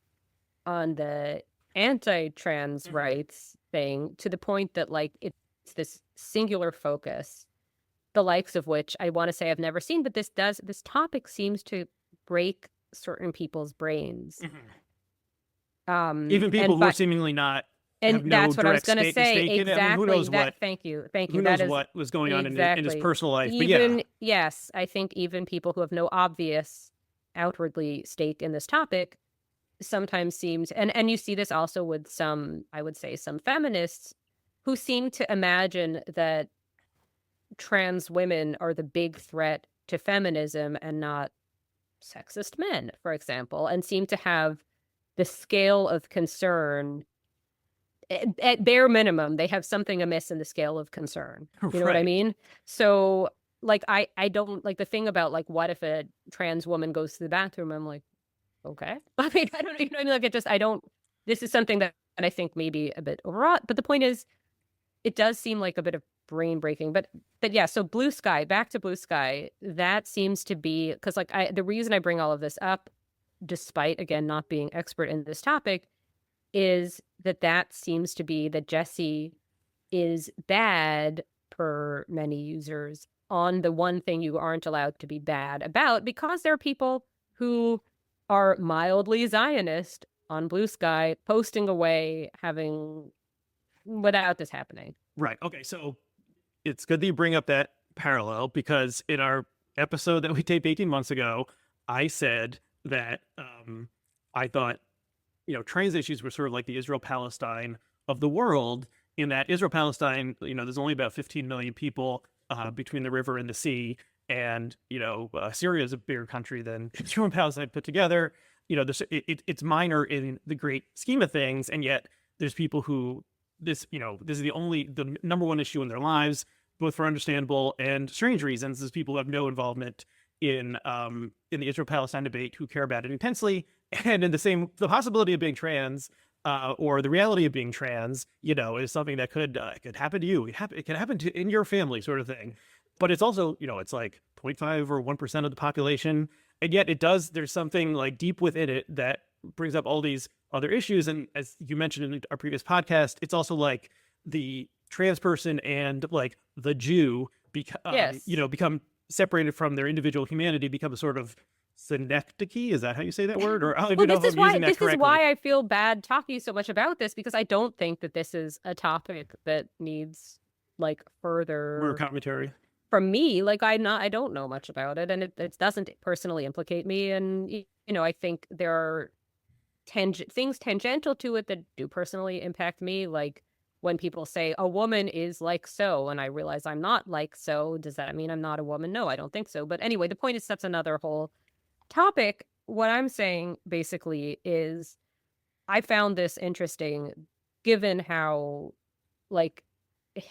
on the anti-trans rights thing, to the point that like it's this singular focus, the likes of which I want to say I've never seen, but this topic seems to break certain people's brains.
Even people
And
who are
but
seemingly not
and
have no
that's what I was
direct
going to say.
stake in it. I mean,
Exactly. Thank
who
you. That
knows
is
what was going on in his
exactly.
personal life. But yeah,
Even, yes, I think even people who have no obvious outwardly stake in this topic sometimes seems, and you see this also with some, I would say, some feminists who seem to imagine that trans women are the big threat to feminism and not sexist men, for example, and seem to have the scale of concern. At bare minimum, they have something amiss in the scale of concern. You know what I
right.
mean? So like I don't like the thing about like, what if a trans woman goes to the bathroom? I'm like, okay. I mean, I don't, I mean, like, I don't, this is something that I think maybe a bit overwrought, but the point is, it does seem like a bit of brain breaking. But yeah, so Blue Sky, back to Blue Sky, that seems to be, because like the reason I bring all of this up, despite again not being expert in this topic, is that seems to be that Jesse is bad per many users on the one thing you aren't allowed to be bad about, because there are people who are mildly Zionist on Blue Sky posting away, having, without this happening.
Right. Okay. So it's good that you bring up that parallel, because in our episode that we taped 18 months ago, I said that I thought, trans issues were sort of like the Israel-Palestine of the world, in that Israel-Palestine, there's only about 15 million people between the river and the sea. And, Syria is a bigger country than Israel and Palestine put together. It's minor in the great scheme of things. And yet there's people who this is the number one issue in their lives, both for understandable and strange reasons. Is people who have no involvement in the Israel-Palestine debate, who care about it intensely, and in the possibility of being trans, or the reality of being trans, is something that could happen to you. It can happen in your family, sort of thing. But it's also, it's like 0.5 or 1% of the population, and yet there's something like deep within it that brings up all these other issues. And as you mentioned in our previous podcast, it's also like the trans person and like the Jew
Yes.
become separated from their individual humanity, become a sort of synecdoche. Is that how you say that word? Or I don't
Well,
even know if I'm using that
this is
correctly.
why I feel bad talking so much about this, because I don't think that this is a topic that needs like
More
further
commentary.
from me. Like I don't know much about it, and it doesn't personally implicate me. And I think there are things tangential to it that do personally impact me, like when people say a woman is like so, and I realize I'm not like so. Does that mean I'm not a woman? No, I don't think so. But anyway, the point is, that's another whole topic, what I'm saying basically is I found this interesting given how, like,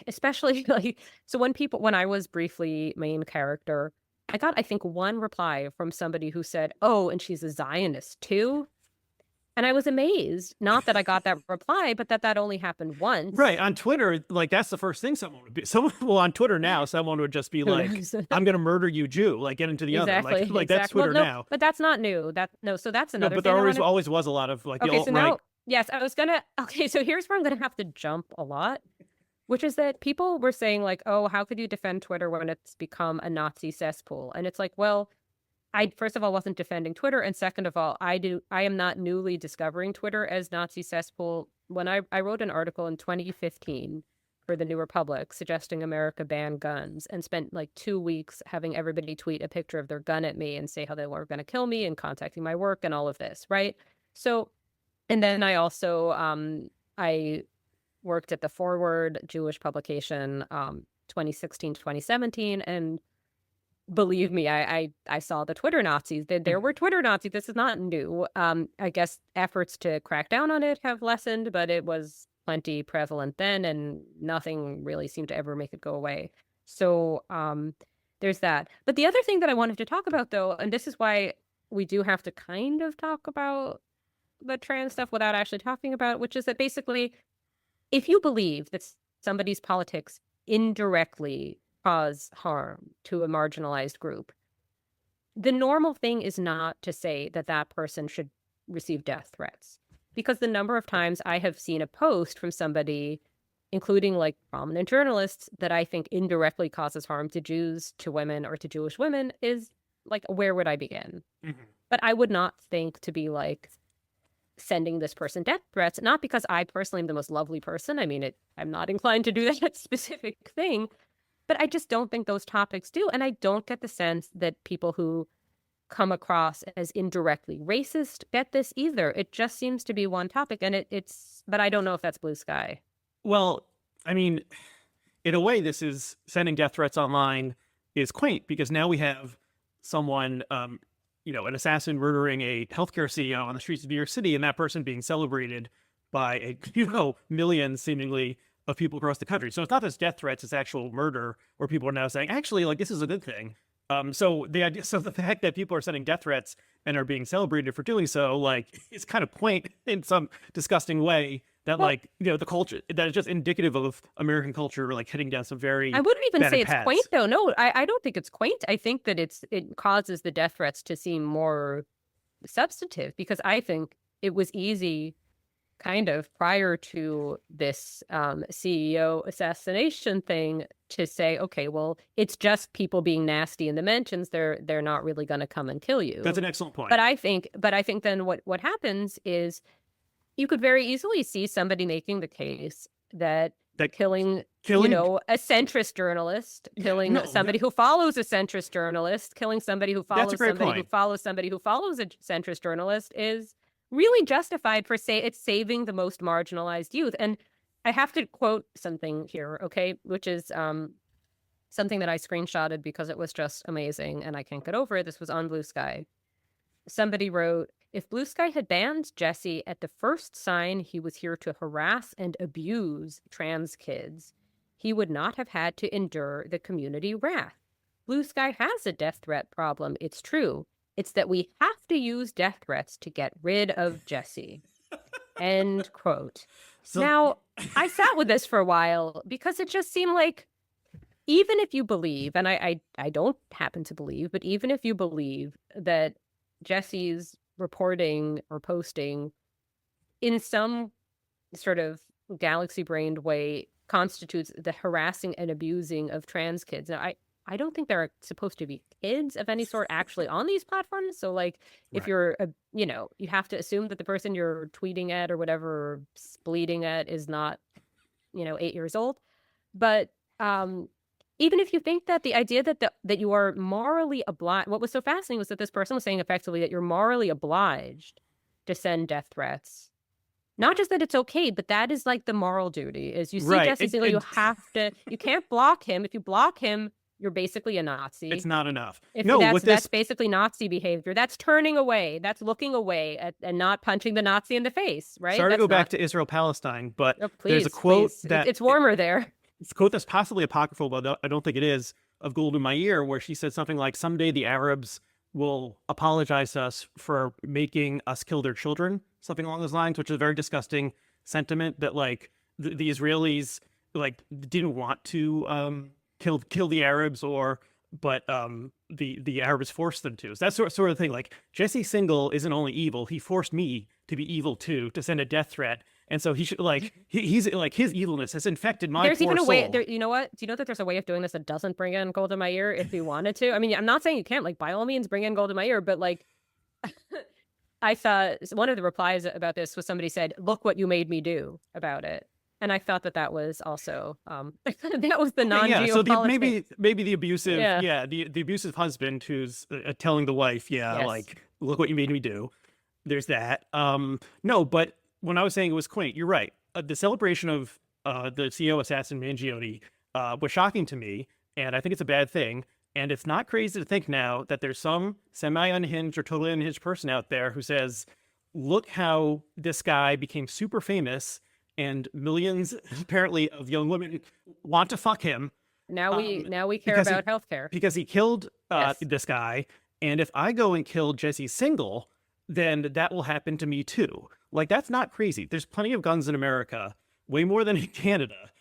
especially like, so when I was briefly main character, I got, I think, one reply from somebody who said, "Oh, and she's a Zionist too." And I was amazed, not that I got that reply, but that only happened once.
Right. On Twitter, like that's the first thing someone would be. Well, on Twitter now, someone would just be
Who
like,
knows?
I'm gonna murder you, Jew, like get into the other.
Exactly,
Like that's
exactly. Well,
Twitter
no,
now.
but that's not new. So that's
No,
another
but
thing
there
I
always
wanted.
always was a lot of like the
Okay, so
alt-right.
now, yes, I was gonna. Okay, so here's where I'm gonna have to jump a lot, which is that people were saying like, "Oh, how could you defend Twitter when it's become a Nazi cesspool?" And it's like, well, I first of all wasn't defending Twitter, and second of all, I am not newly discovering Twitter as Nazi cesspool. When I wrote an article in 2015 for the New Republic suggesting America ban guns, and spent like 2 weeks having everybody tweet a picture of their gun at me and say how they were going to kill me and contacting my work and all of this, right? So, and then I also I worked at the Forward Jewish publication 2016 to 2017, and believe me, I saw the Twitter Nazis. There were Twitter Nazis. This is not new. I guess efforts to crack down on it have lessened, but it was plenty prevalent then, and nothing really seemed to ever make it go away. So there's that. But the other thing that I wanted to talk about, though, and this is why we do have to kind of talk about the trans stuff without actually talking about it, which is that basically, if you believe that somebody's politics indirectly cause harm to a marginalized group, the normal thing is not to say that that person should receive death threats. Because the number of times I have seen a post from somebody, including like prominent journalists, that I think indirectly causes harm to Jews, to women, or to Jewish women is like, where would I begin? Mm-hmm. But I would not think to be like sending this person death threats, not because I personally am the most lovely person. I mean, I'm not inclined to do that specific thing. But I just don't think those topics do. And I don't get the sense that people who come across as indirectly racist get this either. It just seems to be one topic. And but I don't know if that's blue sky.
Well, I mean, in a way, this is sending death threats online is quaint because now we have someone, an assassin murdering a healthcare CEO on the streets of New York City, and that person being celebrated by millions seemingly of people across the country. So it's not just death threats, it's actual murder where people are now saying, actually, like, this is a good thing. So the fact that people are sending death threats and are being celebrated for doing so, like, is kind of quaint in some disgusting way that, well, like, the culture, that is just indicative of American culture, like, heading down some very
I wouldn't even say it's
paths.
Quaint, though. No, I don't think it's quaint. I think that it causes the death threats to seem more substantive, because I think it was easy kind of prior to this CEO assassination thing to say, okay, well, it's just people being nasty in the mentions. They're not really going to come and kill you.
That's an excellent point.
But I think then what happens is you could very easily see somebody making the case that killing a centrist journalist, killing somebody who follows a centrist journalist, killing somebody who follows somebody who follows somebody who follows a centrist journalist is really justified for it's saving the most marginalized youth. And I have to quote something here, okay, which is something that I screenshotted because it was just amazing and I can't get over it. This was on Bluesky. Somebody wrote, "If Bluesky had banned Jesse at the first sign he was here to harass and abuse trans kids, he would not have had to endure the community wrath. Bluesky has a death threat problem, it's true. It's that we have to use death threats to get rid of Jesse." End quote. So, now, I sat with this for a while because it just seemed like, even if you believe, and I don't happen to believe, but even if you believe that Jesse's reporting or posting in some sort of galaxy-brained way constitutes the harassing and abusing of trans kids. Now, I don't think there are supposed to be kids of any sort actually on these platforms. So, like, if you're, you have to assume that the person you're tweeting at or whatever, or bleeding at is not, 8 years old. But even if you think that the idea that you are morally obliged, what was so fascinating was that this person was saying effectively that you're morally obliged to send death threats. Not just that it's okay, but that is like the moral duty. Is you see Jesse Singleton, you can't block him. If you block him, you're basically a Nazi.
It's not enough.
If
No,
that's,
with this,
that's basically Nazi behavior. That's turning away. That's looking away and not punching the Nazi in the face, right?
sorry to
That's
go back
not...
to Israel-Palestine, but
Oh,
there's a
please,
quote
please.
that
It's warmer there.
it's a quote that's possibly apocryphal, but I don't think it is, of Golda Meir, where she said something like, "Someday the Arabs will apologize to us for making us kill their children," something along those lines, which is a very disgusting sentiment that like the Israelis like didn't want to kill the Arabs, but the Arabs forced them to. So that's sort of thing. Like Jesse Singal isn't only evil; he forced me to be evil too, to send a death threat. And so he should he's like his evilness has infected my
There's
poor
even a
soul.
way. There, you know what? Do you know that there's a way of doing this that doesn't bring in Golda Meir if you wanted to? I mean, I'm not saying you can't. Like, by all means, bring in Golda Meir, but like, I thought one of the replies about this was somebody said, "Look what you made me do" about it, and I thought that was also that was the non-geopolitics.
So maybe the abusive,
Yeah.
the abusive husband who's telling the wife,
Yes.
like, look what you made me do. There's that. No, but when I was saying it was quaint, you're right. The celebration of the CEO assassin Mangione was shocking to me, and I think it's a bad thing. And it's not crazy to think now that there's some semi-unhinged or totally unhinged person out there who says, look how this guy became super famous and millions apparently of young women want to fuck him.
Now we care about healthcare.
Because he killed
Yes.
this guy. And if I go and kill Jesse Singal, then that will happen to me too. Like, that's not crazy. There's plenty of guns in America, way more than in Canada.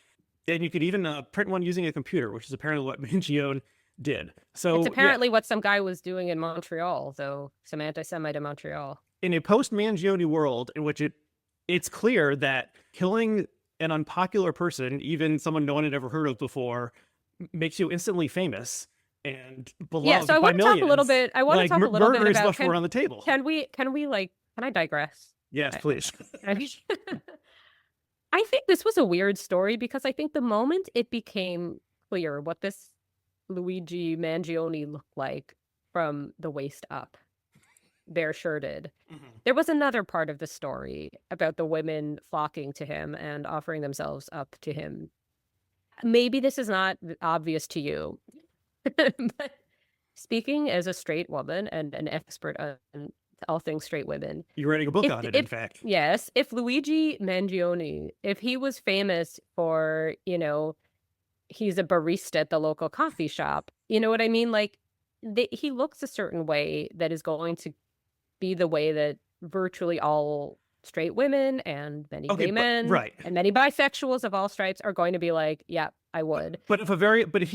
And you could even print one using a computer, which is apparently what Mangione did. So
it's apparently what some guy was doing in Montreal, though, some anti-Semite in Montreal.
In a post-Mangione world in which it's clear that killing an unpopular person, even someone no one had ever heard of before, makes you instantly famous and beloved
so I
by
want to
millions.
talk a little bit. I want to talk a little bit
murder is
about.
much more on the table.
Can I digress?
Yes, please.
I think this was a weird story because I think the moment it became clear what this Luigi Mangione looked like from the waist up, bare shirted, there was another part of the story about the women flocking to him and offering themselves up to him. Maybe this is not obvious to you, but speaking as a straight woman and an expert on all things straight women.
You're writing a book on it, in fact.
Yes. If Luigi Mangione, if he was famous for, he's a barista at the local coffee shop, you know what I mean? Like, he looks a certain way that is going to be the way that virtually all straight women and many gay men and many bisexuals of all stripes are going to be like, yeah, I would.
But if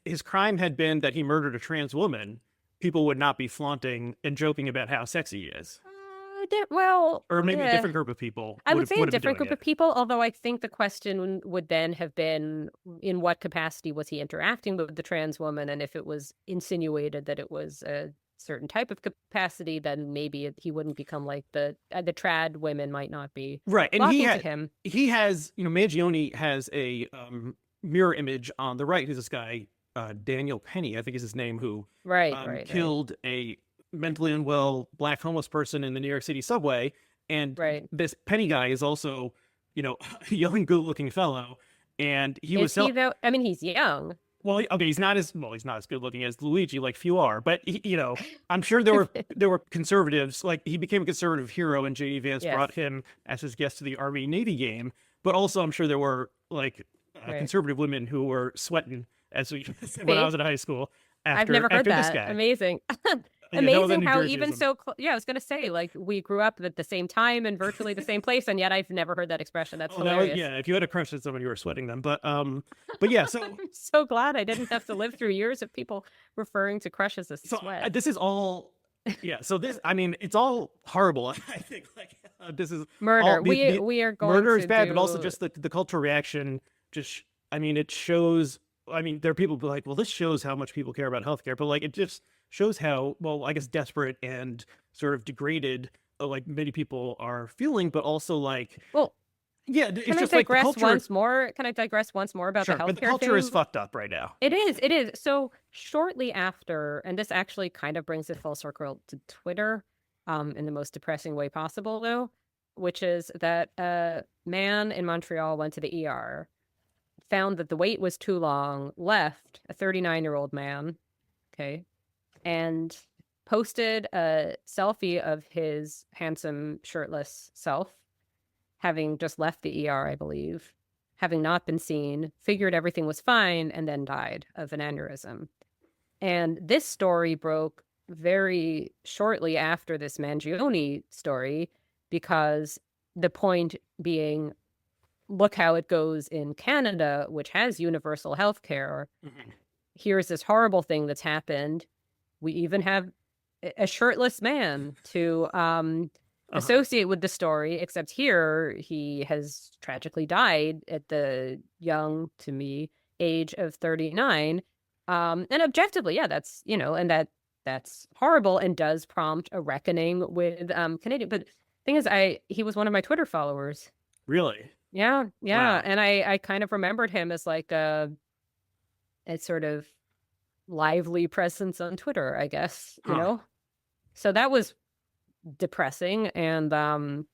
his crime had been that he murdered a trans woman, people would not be flaunting and joking about how sexy he is. Or maybe a different group of people.
I would say a different group of people, although I think the question would then have been, in what capacity was he interacting with the trans woman? And if it was insinuated that it was a certain type of capacity, then maybe he wouldn't become like the trad women might not be
right. And he has,
him.
Mangione has a mirror image on the right. Who's this guy? Daniel Penny, I think is his name, who killed a mentally unwell black homeless person in the New York City subway. And this Penny guy is also, a young, good-looking fellow. And he's
young.
Well, okay, he's not as good-looking as Luigi, like few are. But I'm sure there were conservatives. Like, he became a conservative hero, and J.D. Vance brought him as his guest to the Army-Navy game. But also, I'm sure there were conservative women who were sweating when I was in high school.
I've never heard that. Amazing. Amazing how even so I was gonna say, like, we grew up at the same time and virtually the same place, and yet I've never heard that expression. That's hilarious.
If you had a crush on someone, you were sweating them. But yeah, so
I'm so glad I didn't have to live through years of people referring to crushes as sweat.
This is all so this, it's all horrible. I think this is
murder. We are going
murder is
to
bad, but also just the cultural reaction. Just it shows. There are people who are like, well, this shows how much people care about healthcare, but it just shows how, desperate and sort of degraded, many people are feeling, but also
Can I digress once more about the healthcare
but the culture
thing?
Is fucked up right now.
It is. So shortly after, and this actually kind of brings it full circle to Twitter, in the most depressing way possible, though, which is that a man in Montreal went to the ER, found that the wait was too long, left, a 39-year-old man, okay, and posted a selfie of his handsome, shirtless self, having just left the ER, I believe, having not been seen, figured everything was fine, and then died of an aneurysm. And this story broke very shortly after this Mangione story, because the point being, look how it goes in Canada, which has universal health care.
Mm-hmm.
Here's this horrible thing that's happened. We even have a shirtless man to associate with the story, except here he has tragically died at the young, to me, age of 39. And objectively, yeah, that's, and that's horrible and does prompt a reckoning with Canadian. But the thing is, he was one of my Twitter followers.
Really?
Yeah.
Wow.
And I kind of remembered him as like a sort of lively presence on Twitter, I guess, So that was depressing. And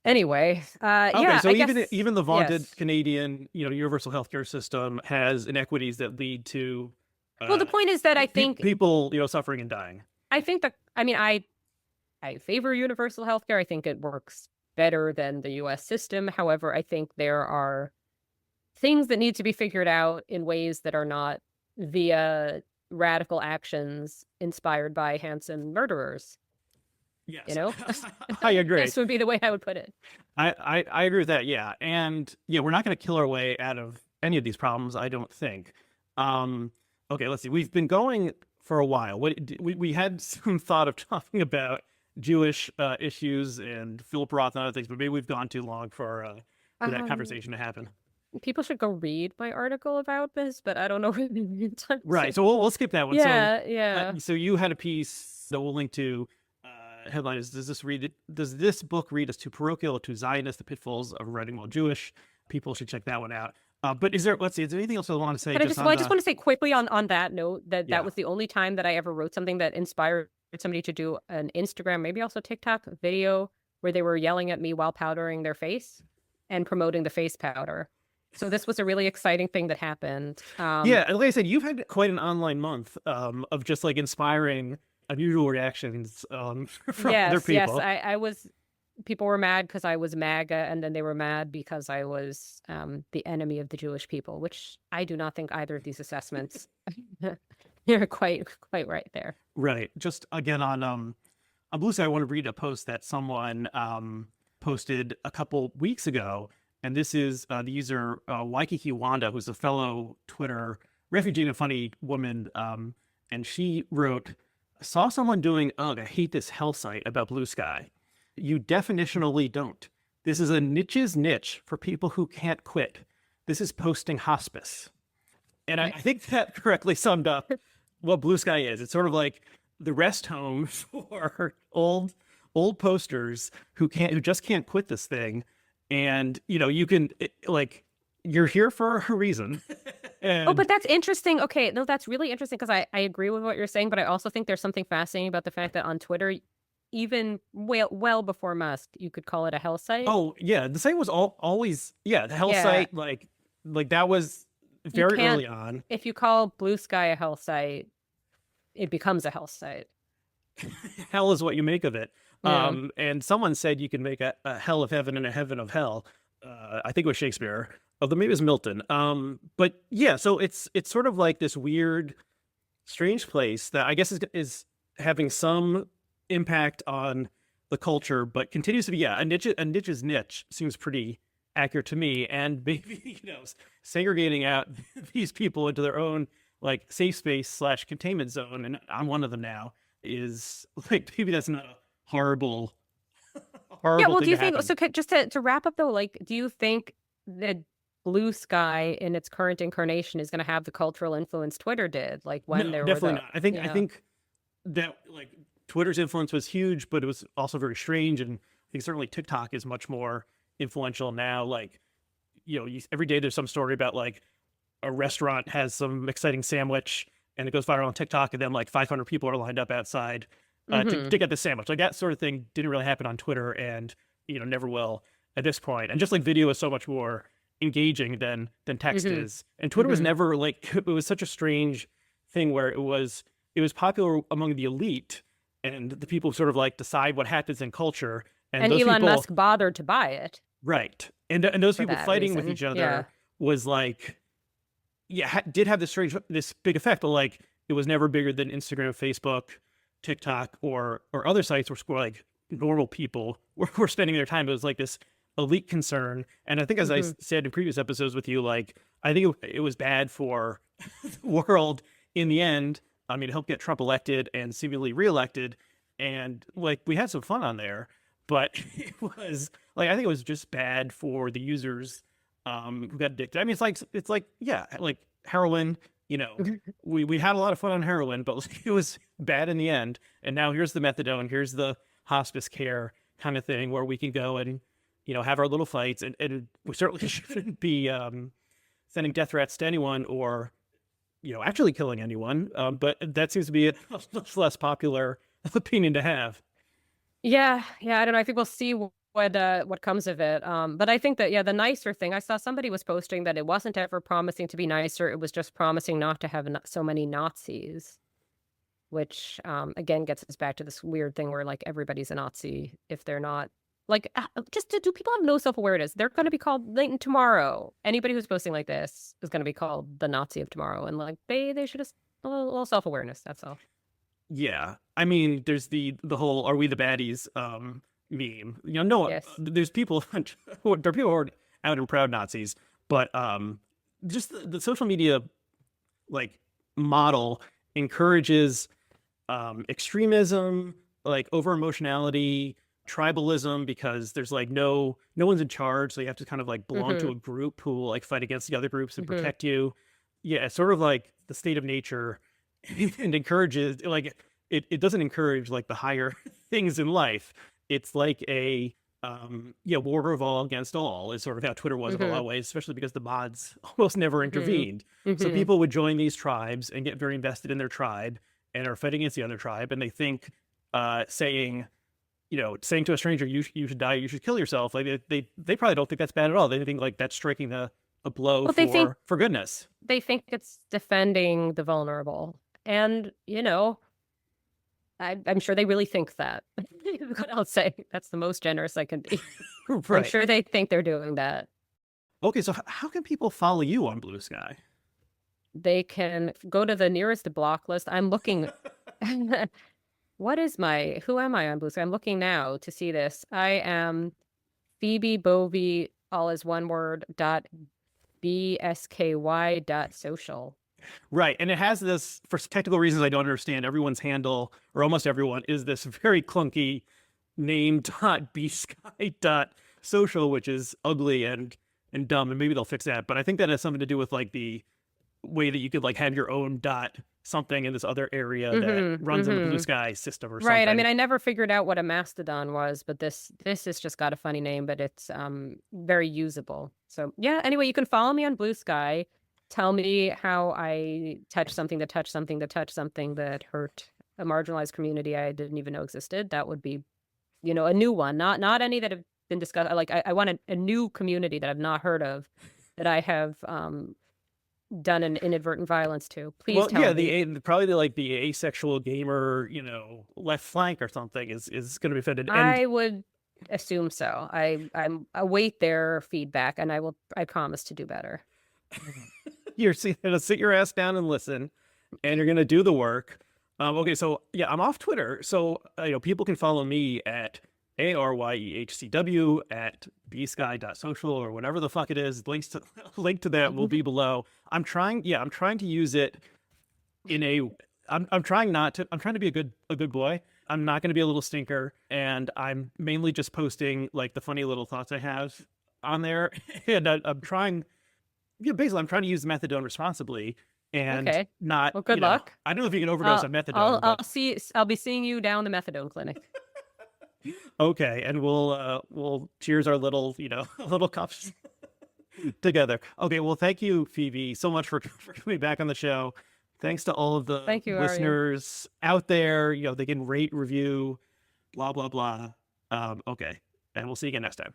anyway,
okay, so
I
even
guess,
even the vaunted
yes.
Canadian, universal healthcare system has inequities that lead to
Well, the point is that I think
people, suffering and dying.
I think that, I mean, I favor universal healthcare. I think it works better than the US system. However, I think there are things that need to be figured out in ways that are not via radical actions inspired by handsome murderers.
Yes.
I
agree.
This would be the way I would put it.
I agree with that. Yeah. And we're not going to kill our way out of any of these problems, I don't think. Okay, let's see. We've been going for a while. We had some thought of talking about Jewish issues and Philip Roth and other things, but maybe we've gone too long for that conversation to happen.
People should go read my article about this, but I don't know.
Right. So we'll skip that one.
Yeah.
So you had a piece that we'll link to. Headline is, does this book read us too parochial, too Zionist, the pitfalls of writing while Jewish? People should check that one out. But is there anything else I want to say?
But I just want to say quickly on that note that was the only time that I ever wrote something that inspired somebody to do an Instagram, maybe also TikTok video, where they were yelling at me while powdering their face and promoting the face powder. So this was a really exciting thing that happened.
Yeah, like I said, you've had quite an online month of just like inspiring unusual reactions from other people.
Yes, I was. People were mad because I was MAGA, and then they were mad because I was the enemy of the Jewish people, which I do not think either of these assessments. You're quite right there.
Right. Just again on Bluesky, I want to read a post that someone posted a couple weeks ago. And this is the user Waikiki Wanda, who's a fellow Twitter refugee and a funny woman. And she wrote, saw someone doing, I hate this hell site about Bluesky. You definitionally don't. This is a niche's niche for people who can't quit. This is posting hospice. And I think that correctly summed up what Bluesky is. It's sort of like the rest home for old posters who just can't quit this thing. And, you can, you're here for a reason.
But that's interesting. Okay, no, that's really interesting because I agree with what you're saying, but I also think there's something fascinating about the fact that on Twitter, even well before Musk, you could call it a hell site.
Oh, yeah. The site was always, the hell site, like that was very early on.
If you call Bluesky a hell site, it becomes a hell site.
Hell is what you make of it.
Yeah.
And someone said you can make a hell of heaven and a heaven of hell. I think it was Shakespeare, although maybe it was Milton. But yeah, so it's sort of like this weird, strange place that I guess is having some impact on the culture, but continues to be a niche's niche seems pretty accurate to me. And maybe segregating out these people into their own like safe space / containment zone, and I'm one of them now, is like maybe that's not a horrible
yeah, well, do you think
happen.
so? Just to wrap up though, like, do you think that Bluesky in its current incarnation is going to have the cultural influence Twitter did? Like when there
definitely
were
not. I think that like Twitter's influence was huge, but it was also very strange. And I think certainly TikTok is much more influential now. Like, every day there's some story about like a restaurant has some exciting sandwich and it goes viral on TikTok, and then like 500 people are lined up outside to get the sandwich. Like that sort of thing didn't really happen on Twitter, and never will at this point. And just like video is so much more engaging than text
Mm-hmm.
is. And Twitter was
Mm-hmm.
never like, it was such a strange thing where it was popular among the elite and the people who sort of like decide what happens in culture. And
And
those
Elon
people,
Musk bothered to buy it
right. And those
for
people
that
fighting with
reason.
each
Yeah.
other was like, yeah, did have this big effect, but like it was never bigger than Instagram, Facebook, TikTok, or other sites where like normal people were spending their time. It was like this elite concern. And I think, as I
Mm-hmm.
said in previous episodes with you, like I think it was bad for the world in the end. I mean, it helped get Trump elected and seemingly reelected, and like we had some fun on there, but it was like I think it was just bad for the users who got addicted. I mean, it's like yeah, like heroin. You know, we had a lot of fun on heroin, but like, it was bad in the end. And now here's the methadone, here's the hospice care kind of thing where we can go and have our little fights, and we certainly shouldn't be sending death threats to anyone or actually killing anyone. But that seems to be a much less popular opinion to have.
Yeah, yeah, I don't know. I think we'll see what comes of it. But I think that yeah, the nicer thing, I saw somebody was posting that it wasn't ever promising to be nicer, it was just promising not to have so many Nazis, which again gets us back to this weird thing where like everybody's a Nazi if they're not like do people have no self-awareness? They're going to be called late tomorrow. Anybody who's posting like this is going to be called the Nazi of tomorrow, and like they should have a little self-awareness, that's all.
Yeah, I mean, there's the whole "Are we the baddies?" Meme. No,
Yes.
there's people there are people who are out and proud Nazis, but just the social media like model encourages extremism, like over emotionality, tribalism, because there's like no one's in charge, so you have to kind of like belong to
Mm-hmm.
a group who will like fight against the other groups and
Mm-hmm.
protect you. Yeah, it's sort of like the state of nature, and encourages like it doesn't encourage like the higher things in life. It's like a yeah, war of all against all is sort of how Twitter was in a lot
Mm-hmm.
of ways, especially because the mods almost never
Mm-hmm.
intervened. So
Mm-hmm.
people would join these tribes and get very invested in their tribe and are fighting against the other tribe, and they think saying saying to a stranger you should die, you should kill yourself, like they probably don't think that's bad at all. They think like that's striking a blow
Well,
for goodness.
they think it's defending the vulnerable. And, I'm sure they really think that. What I'll say, that's the most generous I can be. I'm
Right.
sure they think they're doing that.
Okay, so how can people follow you on Bluesky?
They can go to the nearest block list. I'm looking. Who am I on Bluesky? I'm looking now to see this. I am Phoebe Bovy, all is one word, .bsky.social.
Right, and it has this, for technical reasons I don't understand, everyone's handle, or almost everyone, is this very clunky name.bsky.social, which is ugly and dumb, and maybe they'll fix that. But I think that has something to do with like the way that you could like have your own dot something in this other area that
Mm-hmm.
runs on the Blue
Mm-hmm.
Sky system or
Right. I
something.
mean, I never figured out what a mastodon was, but this has just got a funny name, but it's very usable. So yeah, anyway, you can follow me on Blue Sky. Tell me how I touched something that touched something that touched something that hurt a marginalized community I didn't even know existed. That would be, a new one, not any that have been discussed. Like I want a new community that I've not heard of, that I have done an inadvertent violence to. Please
Well,
tell
yeah,
me.
probably like the asexual gamer, left flank or something is going to be offended. And
I would assume so. I await their feedback, and I promise to do better.
you're going to sit your ass down and listen, and you're going to do the work. Okay, so yeah, I'm off Twitter. So people can follow me at ARYEHCW at bsky.social or whatever the fuck it is. Link to that will be below. I'm trying to use it in a I'm trying not to. I'm trying to be a good boy. I'm not going to be a little stinker, and I'm mainly just posting like the funny little thoughts I have on there. And I'm trying, basically, I'm trying to use the methadone responsibly and
Okay.
not.
Well, good luck.
I don't know if you can overdose on methadone,
I'll
but
see. I'll be seeing you down the methadone clinic.
okay, and we'll cheers our little little cups together. Okay, well, thank you, Phoebe, so much for coming back on the show. Thanks to all of the
Thank you, Arya.
listeners out there. They can rate, review, blah blah blah. Okay, and we'll see you again next time.